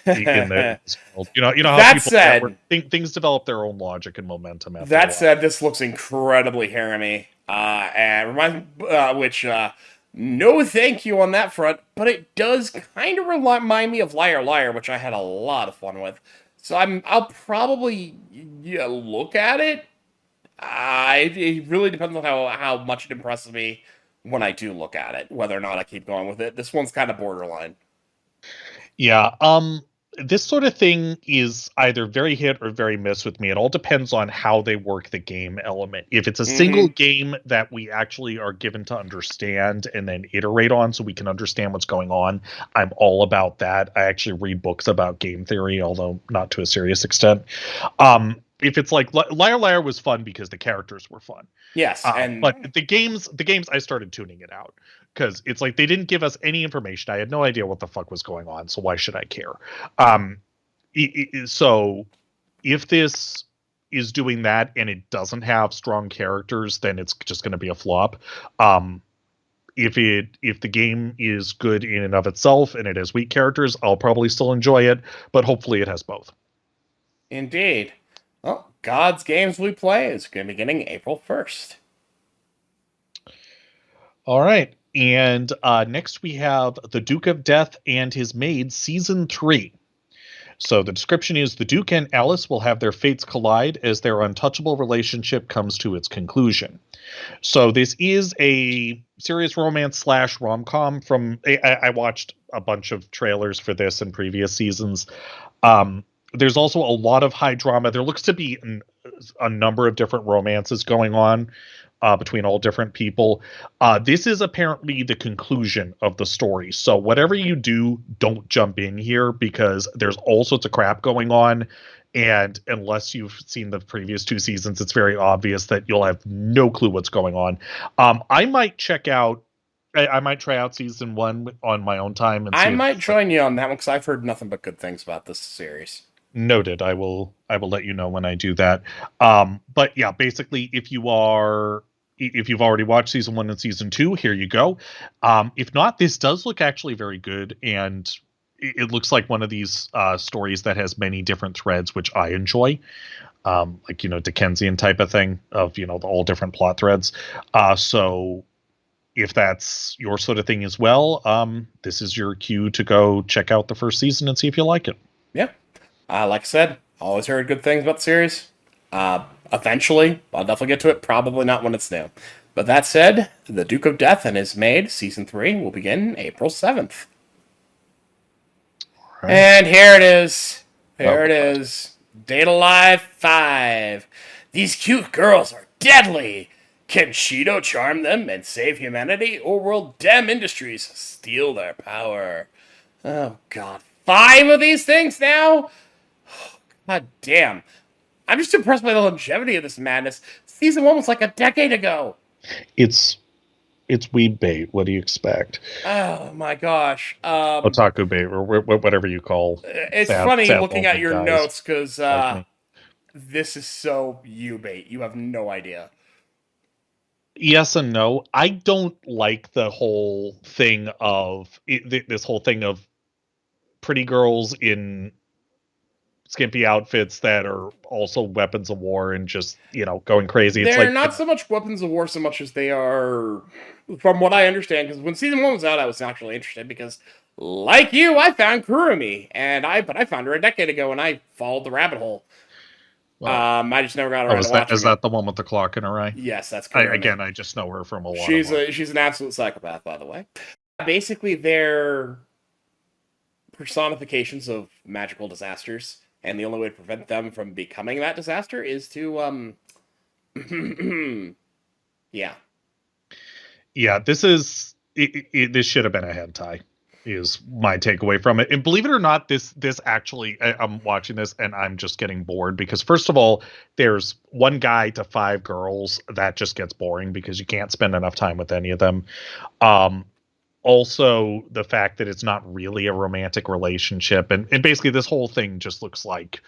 in this world. You know how That people get where said, things develop their own logic and momentum after a that while. said, this looks incredibly harem-y. And no thank you on that front, but it does kind of remind me of Liar Liar, which I had a lot of fun with. So I'll probably look at it. It really depends on how much it impresses me when I do look at it, whether or not I keep going with it. This one's kind of borderline. Yeah, this sort of thing is either very hit or very miss with me. It all depends on how they work the game element. If it's a single game that we actually are given to understand and then iterate on so we can understand what's going on, I'm all about that. I actually read books about game theory, although not to a serious extent. If it's like Liar Liar was fun because the characters were fun. Yes, and but the games I started tuning it out because it's like they didn't give us any information. I had no idea what the fuck was going on, so why should I care? So if this is doing that and it doesn't have strong characters, then it's just going to be a flop. If the game is good in and of itself and it has weak characters, I'll probably still enjoy it, but hopefully it has both. indeed. Well, God's Games We Play is going to be beginning April 1st. All right. And next we have The Duke of Death and His Maid, Season 3. So the description is the Duke and Alice will have their fates collide as their untouchable relationship comes to its conclusion. So this is a serious romance / rom-com from... I watched a bunch of trailers for this in previous seasons. There's also a lot of high drama. There looks to be a number of different romances going on between all different people. This is apparently the conclusion of the story. So whatever you do, don't jump in here because there's all sorts of crap going on. And unless you've seen the previous 2 seasons, it's very obvious that you'll have no clue what's going on. I might check out I might try out season 1 on my own time. And I might join you on that one because I've heard nothing but good things about this series. Noted. I will let you know when I do that. But yeah, basically, if you've already watched season 1 and season 2, here you go. If not, this does look actually very good, and it looks like one of these stories that has many different threads, which I enjoy. Like, Dickensian type of thing of, the all different plot threads. So if that's your sort of thing as well, this is your cue to go check out the first season and see if you like it. Yeah. Like I said, always heard good things about the series. Eventually, I'll definitely get to it. Probably not when it's new. But that said, The Duke of Death and His Maid, Season 3, will begin April 7th. Right. And here it is. Here it is. Date Alive 5. These cute girls are deadly. Can Shido charm them and save humanity, or will Dem Industries steal their power? Oh, God. 5 of these things now? God damn. I'm just impressed by the longevity of this madness. Season 1 was like a decade ago. It's weeb bait. What do you expect? Oh my gosh. Otaku bait, or whatever you call. It's funny looking at your notes because this is so you bait. You have no idea. Yes and no. I don't like the whole thing of this whole thing of pretty girls in skimpy outfits that are also weapons of war and just, going crazy. They're not so much weapons of war so much as they are, from what I understand, because when season 1 was out, I was actually interested because, like you, I found Kurumi, but I found her a decade ago and I followed the rabbit hole. Well, I just never got around to watching it. Is that the one with the clock in her eye? Yes, that's correct. I just know her from a lot. She's an absolute psychopath, by the way. Basically, they're personifications of magical disasters. And the only way to prevent them from becoming that disaster is to, yeah. Yeah, this is... this should have been a hentai, is my takeaway from it. And believe it or not, this actually... I'm watching this and I'm just getting bored. Because first of all, there's 1 guy to 5 girls. That just gets boring because you can't spend enough time with any of them. also the fact that it's not really a romantic relationship, and basically this whole thing just looks like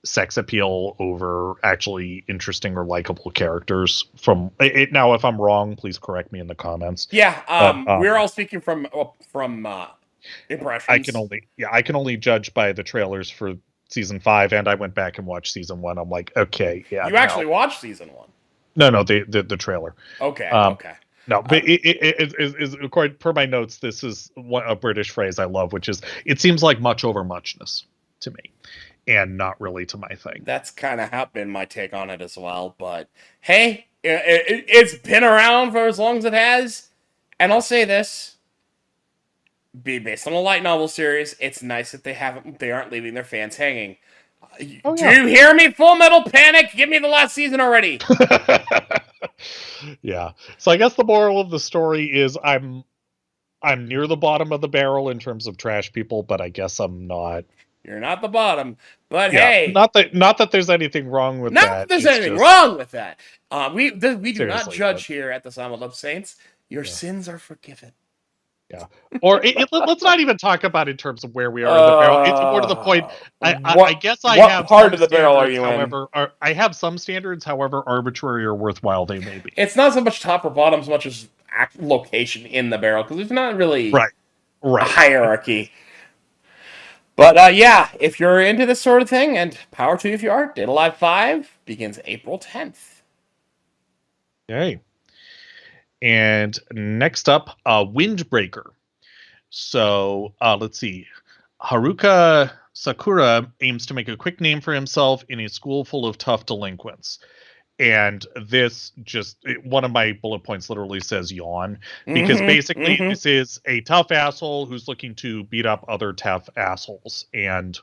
sex appeal over actually interesting or likable characters from it. Now, if I'm wrong, please correct me in the comments. Yeah, But we're all speaking from impressions. I can only judge by the trailers for season 5, and I went back and watched season 1. I'm like, okay, yeah. You actually watched season 1? No, the trailer. Okay, okay. No, but it is according per my notes. This is a British phrase I love, which is it seems like much over muchness to me, and not really to my thing. That's kind of been my take on it as well. But hey, it's been around for as long as it has, and I'll say this: be based on a light novel series, it's nice that they aren't leaving their fans hanging. Oh, Do you hear me? Full Metal Panic! Give me the last season already. Yeah. So I guess the moral of the story is I'm near the bottom of the barrel in terms of trash people, but I guess I'm not. You're not the bottom, but Yeah, hey, not that there's anything wrong with not that. that there's It's anything just- wrong with that. We do not Seriously, judge but- here at the Simuldub Saints. Your sins are forgiven. Yeah. Or let's not even talk about in terms of where we are in the barrel. It's more to the point. I guess I what have part some of the barrel are standards, you however, I have some standards, however arbitrary or worthwhile they may be. It's not so much top or bottom as much as location in the barrel, because there's not really Right. a hierarchy. But yeah, if you're into this sort of thing, and power to you if you are, Date Alive 5 begins April 10th. Okay. And next up, Windbreaker. So let's see. Haruka Sakura aims to make a quick name for himself in a school full of tough delinquents. And this one of my bullet points literally says yawn, because basically this is a tough asshole who's looking to beat up other tough assholes. And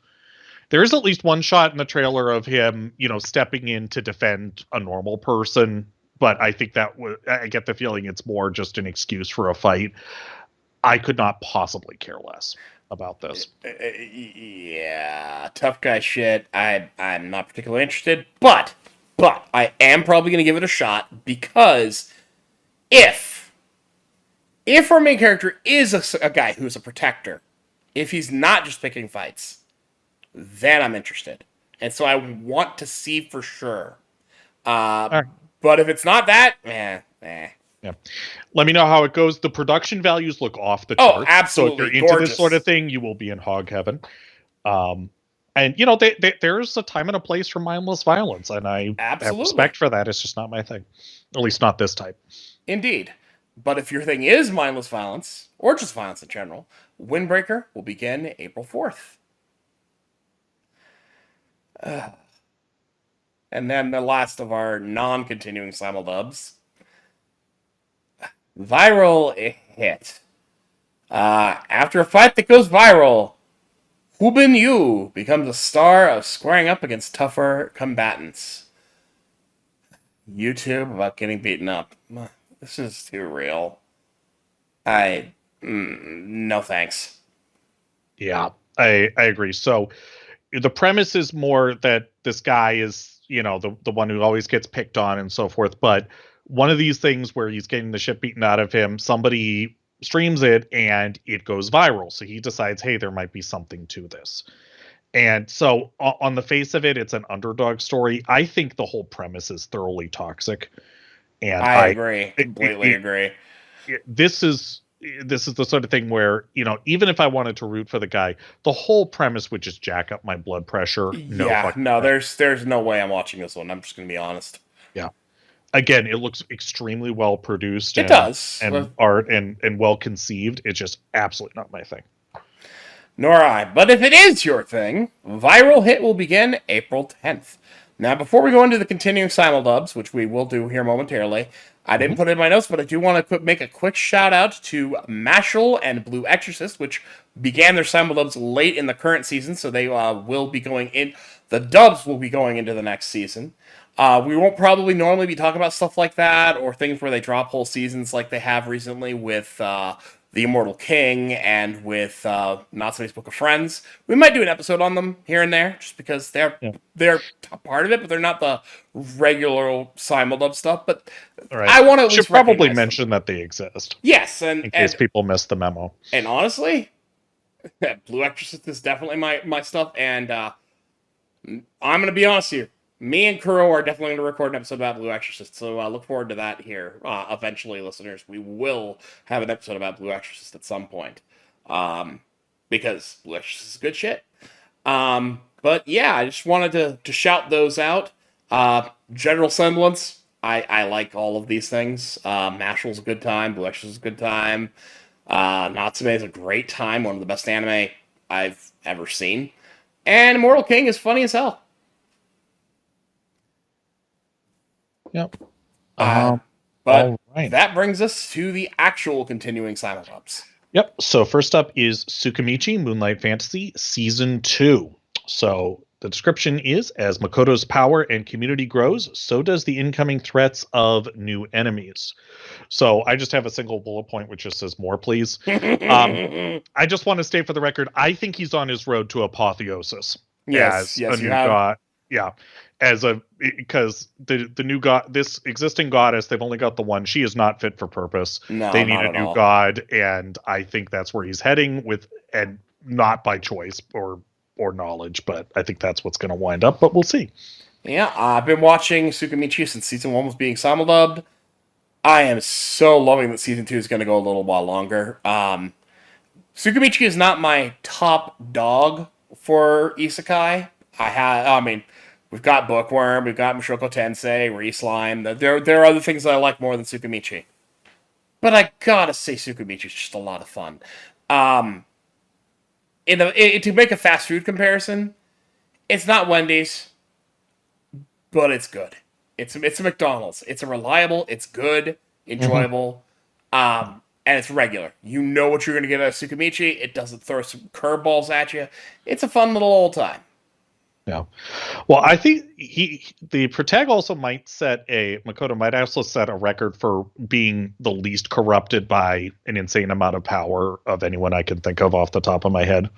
there is at least one shot in the trailer of him, stepping in to defend a normal person. But I think I get the feeling it's more just an excuse for a fight. I could not possibly care less about this. Yeah, tough guy shit. I'm not particularly interested, but I am probably going to give it a shot, because if our main character is a guy who's a protector, if he's not just picking fights, then I'm interested. And so I want to see for sure. Right. But if it's not that, Yeah. Let me know how it goes. The production values look off the Oh, charts. absolutely So if you're into gorgeous. this sort of thing, you will be in hog heaven. And there's a time and a place for mindless violence, and I have respect for that. It's just not my thing, at least not this type. Indeed. But if your thing is mindless violence, or just violence in general, Windbreaker will begin April 4th. And then the last of our non-continuing Simuldubs. Viral hit. After a fight that goes viral, Hubin Yu becomes a star of squaring up against tougher combatants. YouTube about getting beaten up. This is too real. No thanks. Yeah, I agree. So the premise is more that this guy is, the one who always gets picked on and so forth. But one of these things where he's getting the shit beaten out of him, somebody streams it and it goes viral. So he decides, hey, there might be something to this. And so on the face of it, it's an underdog story. I think the whole premise is thoroughly toxic. And I agree. Completely agree. This is the sort of thing where, even if I wanted to root for the guy, the whole premise would just jack up my blood pressure. There's no way I'm watching this one. I'm just going to be honest. Yeah. Again, it looks extremely well produced. It does. And art and well conceived. It's just absolutely not my thing. Nor I. But if it is your thing, Viral Hit will begin April 10th. Now, before we go into the continuing Simuldubs, which we will do here momentarily, I didn't put it in my notes, but I do want to make a quick shout-out to Mashal and Blue Exorcist, which began their Simuldubs late in the current season, so they will be going in. The dubs will be going into the next season. We won't probably normally be talking about stuff like that, or things where they drop whole seasons like they have recently with The Immortal King and with Natsume's Book of Friends. We might do an episode on them here and there, just because they're part of it, but they're not the regular Simuldub stuff. But All right. I want to at Should least probably recognize mention them. that they exist. Yes, in case people missed the memo. And honestly, Blue Exorcist is definitely my stuff, and I'm gonna be honest here. Me and Kuro are definitely going to record an episode about Blue Exorcist, so look forward to that here. Eventually, listeners, we will have an episode about Blue Exorcist at some point, because Blue Exorcist is good shit. But yeah, I just wanted to shout those out. General semblance, I like all of these things. Mashal's a good time. Blue Exorcist is a good time. Natsume is a great time. One of the best anime I've ever seen. And Immortal King is funny as hell. Yep. But all right. That brings us to the actual continuing Simuldubs. Yep. So first up is Tsukimichi Moonlight Fantasy Season 2. So the description is, as Makoto's power and community grows, so does the incoming threats of new enemies. So I just have a single bullet point which just says more, please. I just want to state for the record, I think he's on his road to apotheosis. Yes, as a new god. Yeah. Because the new god, this existing goddess, they've only got the one. She is not fit for purpose. No, they need not a at new all. god, and I think that's where he's heading with, and not by choice or knowledge, but I think that's what's going to wind up. But we'll see. Yeah, I've been watching Tsukimichi since season 1 was being simuldubbed. I am so loving that season 2 is going to go a little while longer. Tsukimichi is not my top dog for isekai. We've got Bookworm, we've got Mushoku Tensei, Re-Slime. There are other things that I like more than Tsukimichi. But I gotta say Tsukimichi is just a lot of fun. To make a fast food comparison, it's not Wendy's, but it's good. It's a McDonald's. It's a reliable, it's good, enjoyable, and it's regular. You know what you're going to get out of Tsukimichi. It doesn't throw some curveballs at you. It's a fun little old time. Yeah. Well, I think the protag also Makoto might also set a record for being the least corrupted by an insane amount of power of anyone I can think of off the top of my head.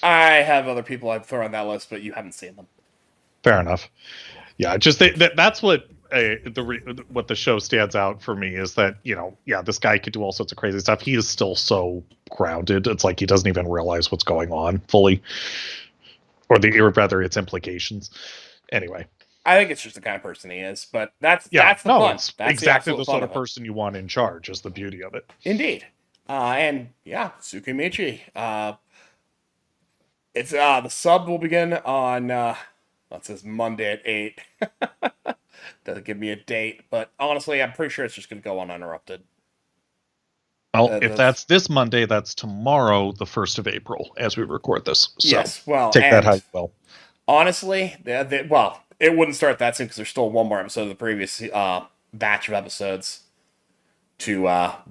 I have other people I'd throw on that list, but you haven't seen them. Fair enough. Yeah, just that's what what the show stands out for me is that, this guy could do all sorts of crazy stuff. He is still so grounded. It's like he doesn't even realize what's going on fully. Or rather, its implications. Anyway, I think it's just the kind of person he is, but that's the fun. It's that's exactly the sort of person you want in charge. Is the beauty of it. Indeed, and yeah, Tsukimichi. It's the sub will begin on that says Monday at 8. Doesn't give me a date, but honestly, I'm pretty sure it's just going to go on uninterrupted. Well, if that's this Monday, that's tomorrow, the 1st of April, as we record this. So yes, well, take that how you will. Honestly, it wouldn't start that soon because there's still one more episode of the previous batch of episodes to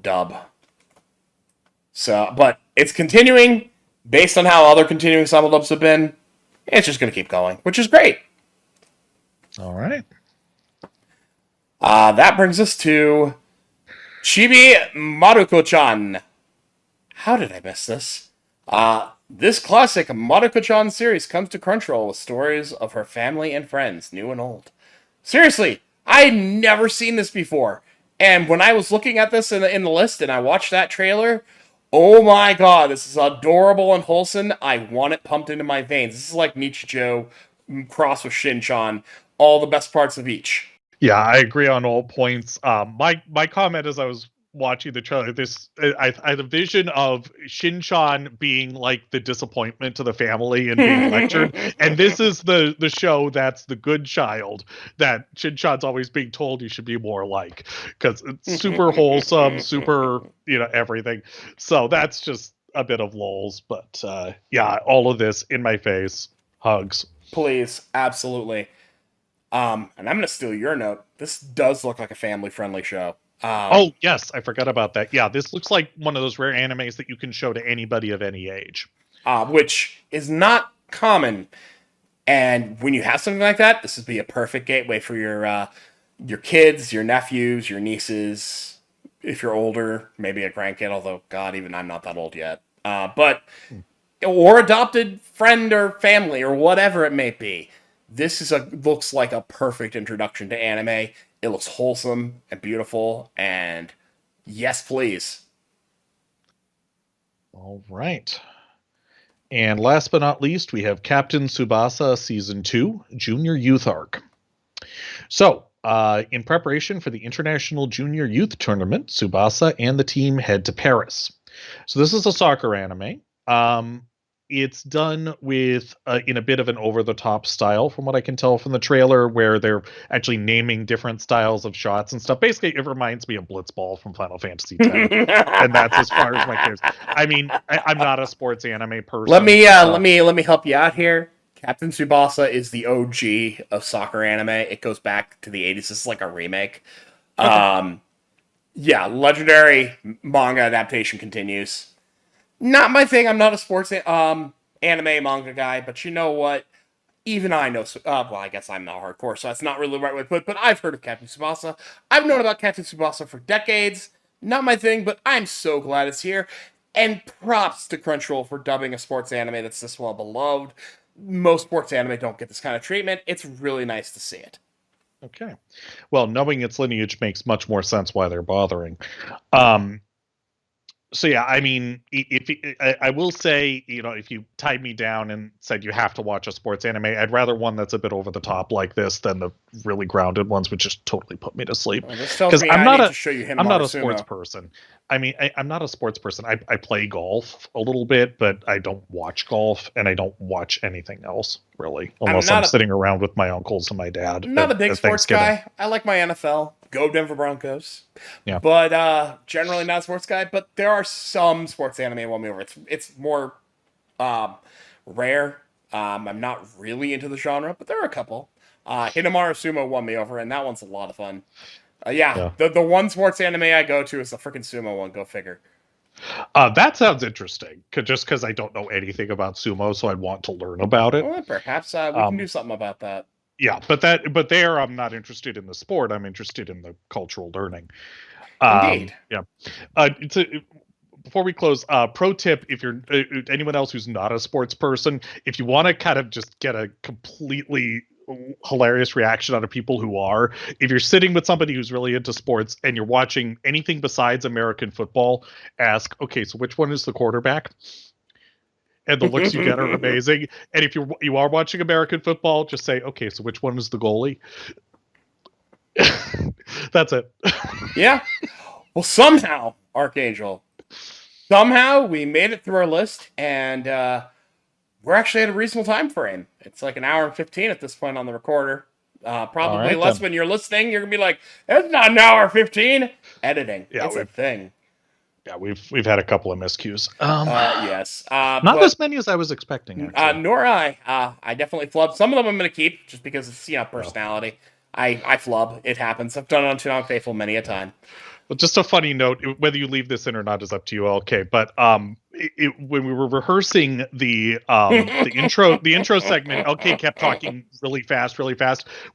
dub. So, but it's continuing based on how other continuing simuldubs have been. It's just going to keep going, which is great. All right. That brings us to Chibi Maruko-chan. How did I miss this? This classic Maruko-chan series comes to Crunchyroll with stories of her family and friends, new and old. Seriously, I'd never seen this before. And when I was looking at this in the list and I watched that trailer, oh my god, this is adorable and wholesome. I want it pumped into my veins. This is like Nichijou crossed with Shin-chan. All the best parts of each. Yeah, I agree on all points. My comment as I was watching the trailer, I had a vision of Shin-chan being like the disappointment to the family and being lectured, and this is the show that's the good child that Shin-chan's always being told you should be more like, because it's super wholesome, super everything. So that's just a bit of lulz, but yeah, all of this in my face, hugs. Please, absolutely. And I'm going to steal your note. This does look like a family-friendly show. Oh, yes. I forgot about that. Yeah, this looks like one of those rare animes that you can show to anybody of any age. Which is not common. And when you have something like that, this would be a perfect gateway for your kids, your nephews, your nieces, if you're older, maybe a grandkid, although, God, even I'm not that old yet. But or adopted friend or family or whatever it may be. This is looks like a perfect introduction to anime. It looks wholesome and beautiful, and yes, please. All right. And last but not least, we have Captain Tsubasa Season 2, Junior Youth Arc. So, in preparation for the International Junior Youth Tournament, Tsubasa and the team head to Paris. So, this is a soccer anime. It's done with in a bit of an over-the-top style, from what I can tell from the trailer, where they're actually naming different styles of shots and stuff. Basically, it reminds me of Blitzball from Final Fantasy X, and that's as far as my cares. I mean, I'm not a sports anime person. Let me help you out here. Captain Tsubasa is the OG of soccer anime. It goes back to the 80s. This is like a remake. Okay. Yeah, legendary manga adaptation continues. Not my thing. I'm not a sports anime manga guy, but you know what? Even I know. Well, I guess I'm not hardcore, so that's not really the right way to put it. But I've heard of Captain Tsubasa. I've known about Captain Tsubasa for decades. Not my thing, but I'm so glad it's here. And props to Crunchyroll for dubbing a sports anime that's this well beloved. Most sports anime don't get this kind of treatment. It's really nice to see it. Okay. Well, knowing its lineage makes much more sense why they're bothering. Um, so yeah, I mean, I will say, if you tied me down and said you have to watch a sports anime, I'd rather one that's a bit over the top like this than the really grounded ones, which just totally put me to sleep. Well, this tells Because me I'm I not need a to show you I'm not Hinamaru a sports Sumo. person. I mean, I'm not a sports person. I play golf a little bit, but I don't watch golf and I don't watch anything else really, unless I'm sitting around with my uncles and my dad Not a big at sports Thanksgiving. guy. I like my NFL. Go Denver Broncos. Yeah. But generally not a sports guy. But there are some sports anime won me over. It's more rare. I'm not really into the genre, but there are a couple. Hinamaru Sumo won me over, and that one's a lot of fun. Yeah, Yeah. the one sports anime I go to is the freaking sumo one. Go figure. That sounds interesting. Just because I don't know anything about sumo, so I'd want to learn about it. Well, perhaps we can do something about that. Yeah, but there, I'm not interested in the sport. I'm interested in the cultural learning. Indeed. Yeah. Before we close, pro tip: if you're anyone else who's not a sports person, if you want to kind of just get a completely hilarious reaction out of people who are, if you're sitting with somebody who's really into sports and you're watching anything besides American football, ask, okay, so which one is the quarterback? And the looks you get are amazing. And if you are watching American football, just say, okay, so which one is the goalie? That's it. Yeah. Well, somehow, Archangel, we made it through our list, and we're actually at a reasonable time frame. It's like an hour and 15 at this point on the recorder. Probably right, less then. when you're listening. You're gonna be like, "That's not an hour 15." Editing, Yeah, it's a thing. Yeah, we've had a couple of miscues. Yes. Not as many as I was expecting. Actually, nor I. I definitely flub. Some of them I'm gonna keep just because it's personality. I flub. It happens. I've done it on Too Unfaithful many a time. Well, just a funny note: whether you leave this in or not is up to you. Okay, but when we were rehearsing the intro segment, LK kept talking really fast.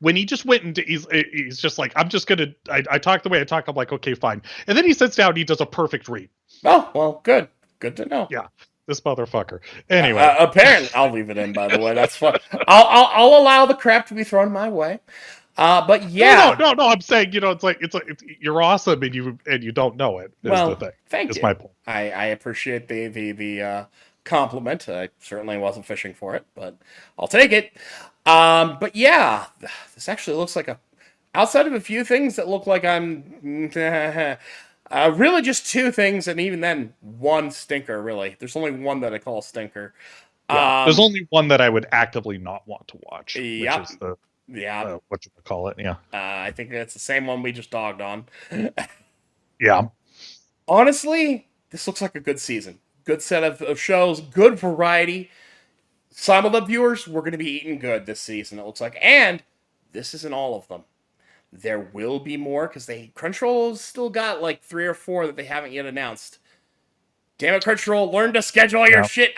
When he just went into, he's just like, I'm just gonna. I talk the way I talk. I'm like, okay, fine. And then he sits down. And he does a perfect read. Oh well, good to know. Yeah, this motherfucker. Anyway, apparently, I'll leave it in. By the way, that's fun. I'll allow the crap to be thrown my way. But yeah, no. I'm saying, it's you're awesome and you don't know it. Is the thing. Thank you. My point. I appreciate the compliment. I certainly wasn't fishing for it, but I'll take it. But yeah, this actually looks like outside of a few things that look like I'm really just two things, and even then, one stinker. Really, there's only one that I call a stinker. Yeah, there's only one that I would actively not want to watch, which is the. Yeah. What you call it? Yeah. I think that's the same one we just dogged on. Yeah. Honestly, this looks like a good season. Good set of shows, good variety. Simuldub viewers, we're going to be eating good this season, it looks like. And this isn't all of them. There will be more, because Crunchyroll's still got like 3 or 4 that they haven't yet announced. Damn it, Crunchyroll, learn to schedule your shit.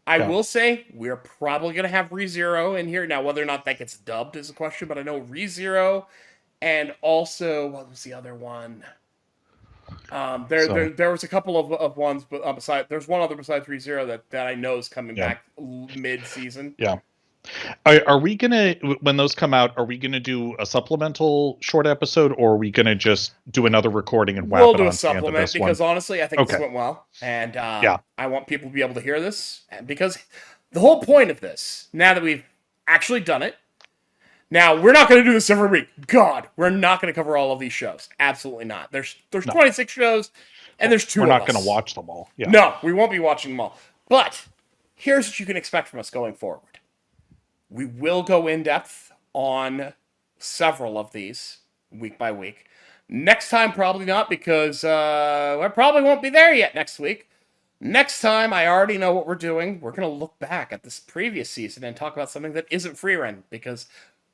I will say, we're probably going to have ReZero in here. Now, whether or not that gets dubbed is a question, but I know ReZero, and also, what was the other one? So There was a couple of ones, but there's one other besides ReZero that I know is coming yeah, back mid season. yeah. Are we gonna, when those come out, are we gonna do a supplemental short episode, or are we gonna just do another recording and whap We'll it do a onto the end of supplement this one? because honestly, I think this Okay. went well, and Yeah. I want people to be able to hear this. And because the whole point of this, now that we've actually done it, now we're not going to do this every week. God, we're not going to cover all of these shows. Absolutely not. There's No, 26 shows, and there's we're two of not gonna us. watch them all. Yeah. No, we won't be watching them all. But here's what you can expect from us going forward. We will go in depth on several of these week by week. Next time, probably not, because I probably won't be there yet next week. Next time, I already know what we're doing. We're going to look back at this previous season and talk about something that isn't free run, because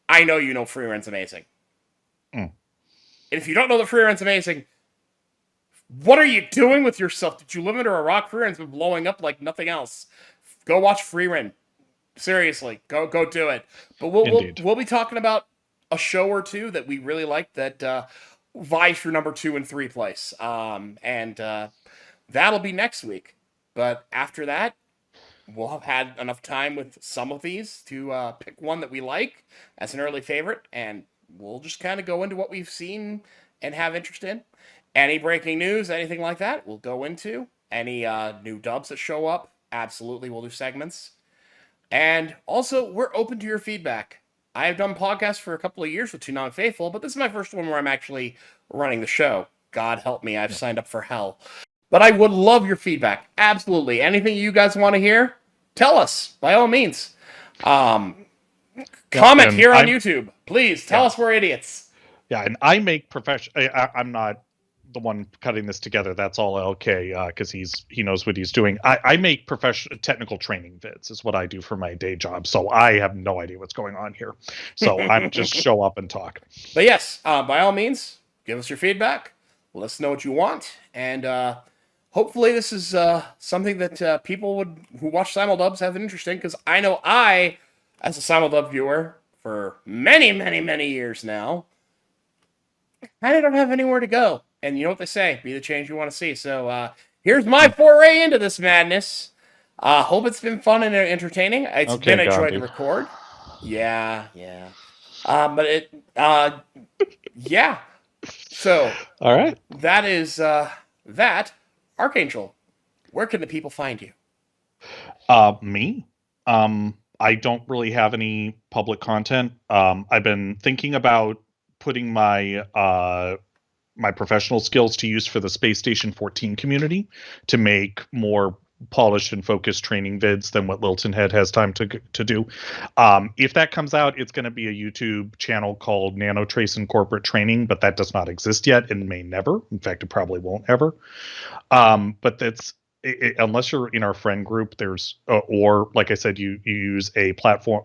I know you know free run's amazing. Mm. And if you don't know that free run's amazing, what are you doing with yourself? Did you live under a rock? Free run's been blowing up like nothing else. Go watch free run. Seriously, go do it. But we'll be talking about a show or two that we really like that vies for number 2 and 3 place. And that'll be next week. But after that, we'll have had enough time with some of these to pick one that we like as an early favorite, and we'll just kind of go into what we've seen and have interest in. Any breaking news, anything like that, we'll go into. Any new dubs that show up, absolutely, we'll do segments. And also, we're open to your feedback. I have done podcasts for a couple of years with Too Non-Faithful, but this is my first one where I'm actually running the show. God help me, I've signed up for hell. But I would love your feedback. Absolutely. Anything you guys want to hear, tell us, by all means. Comment here on YouTube. Please, tell us we're idiots. Yeah, and I make I'm not the one cutting this together. That's all LK, because he knows what he's doing. I make professional technical training vids is what I do for my day job. So I have no idea what's going on here. So I'm just show up and talk. But yes, by all means, give us your feedback. Let us know what you want, and hopefully this is something that people who watch Simuldubs have an interest in, because I know I, as a Simuldub viewer for many, many, many years now, kind of don't have anywhere to go. And you know what they say, be the change you want to see. So here's my foray into this madness. Hope it's been fun and entertaining. It's been a joy to record. Yeah. But yeah. So, all right. That is that. Archangel, where can the people find you? Me? I don't really have any public content. I've been thinking about putting my my professional skills to use for the Space Station 14 community to make more polished and focused training vids than what Lilton Head has time to do. If that comes out, it's going to be a YouTube channel called Nanotrace and Corporate Training, but that does not exist yet and may never. In fact, it probably won't ever. But that's unless you're in our friend group, there's or like I said, you use a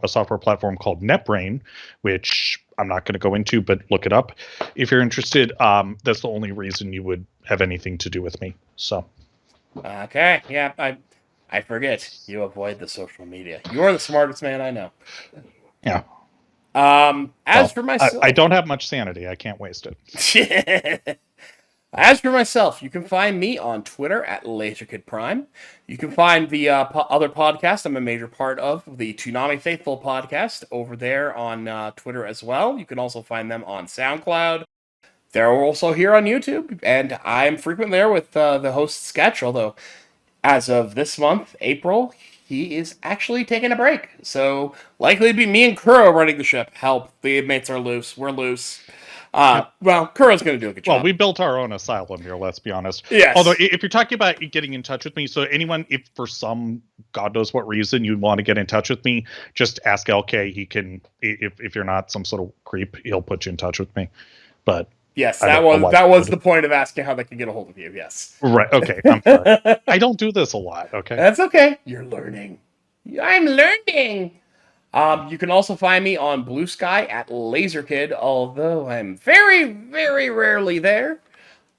software platform called NetBrain, which I'm not going to go into, but look it up if you're interested. That's the only reason you would have anything to do with me. So. Okay, yeah, I forget. You avoid the social media. You're the smartest man I know. Yeah. For myself, I don't have much sanity. I can't waste it. As for myself, you can find me on Twitter at LaserKidPrime. You can find the other podcast I'm a major part of, the Toonami Faithful podcast, over there on Twitter as well. You can also find them on SoundCloud. They're also here on YouTube, and I'm frequent there with the host Sketch, although as of this month, April, he is actually taking a break. So likely to be me and Kuro running the ship. Help, the inmates are loose. We're loose. Well, Kuro's going to do a good job. Well, we built our own asylum here, let's be honest. Yes. Although, if you're talking about getting in touch with me, so anyone, if for some God knows what reason you want to get in touch with me, just ask LK. He can, if you're not some sort of creep, he'll put you in touch with me. But yes, that was the point of asking how they can get a hold of you. Yes. Right. Okay. I'm sorry. I don't do this a lot. Okay. That's okay. You're learning. I'm learning. You can also find me on Blue Sky at LaserKid, although I'm very, very rarely there.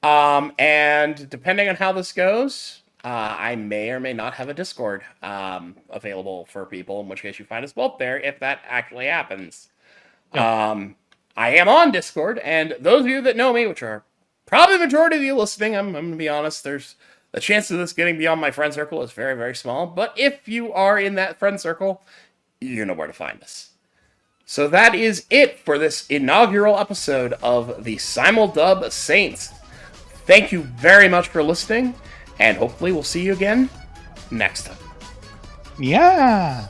And depending on how this goes, I may or may not have a Discord available for people, in which case you find us both there if that actually happens. Yeah. I am on Discord, and those of you that know me, which are probably the majority of you listening, I'm going to be honest, there's the chance of this getting beyond my friend circle is very, very small. But if you are in that friend circle, you know where to find us. So that is it for this inaugural episode of the Simuldub Saints. Thank you very much for listening, and hopefully we'll see you again next time. Yeah.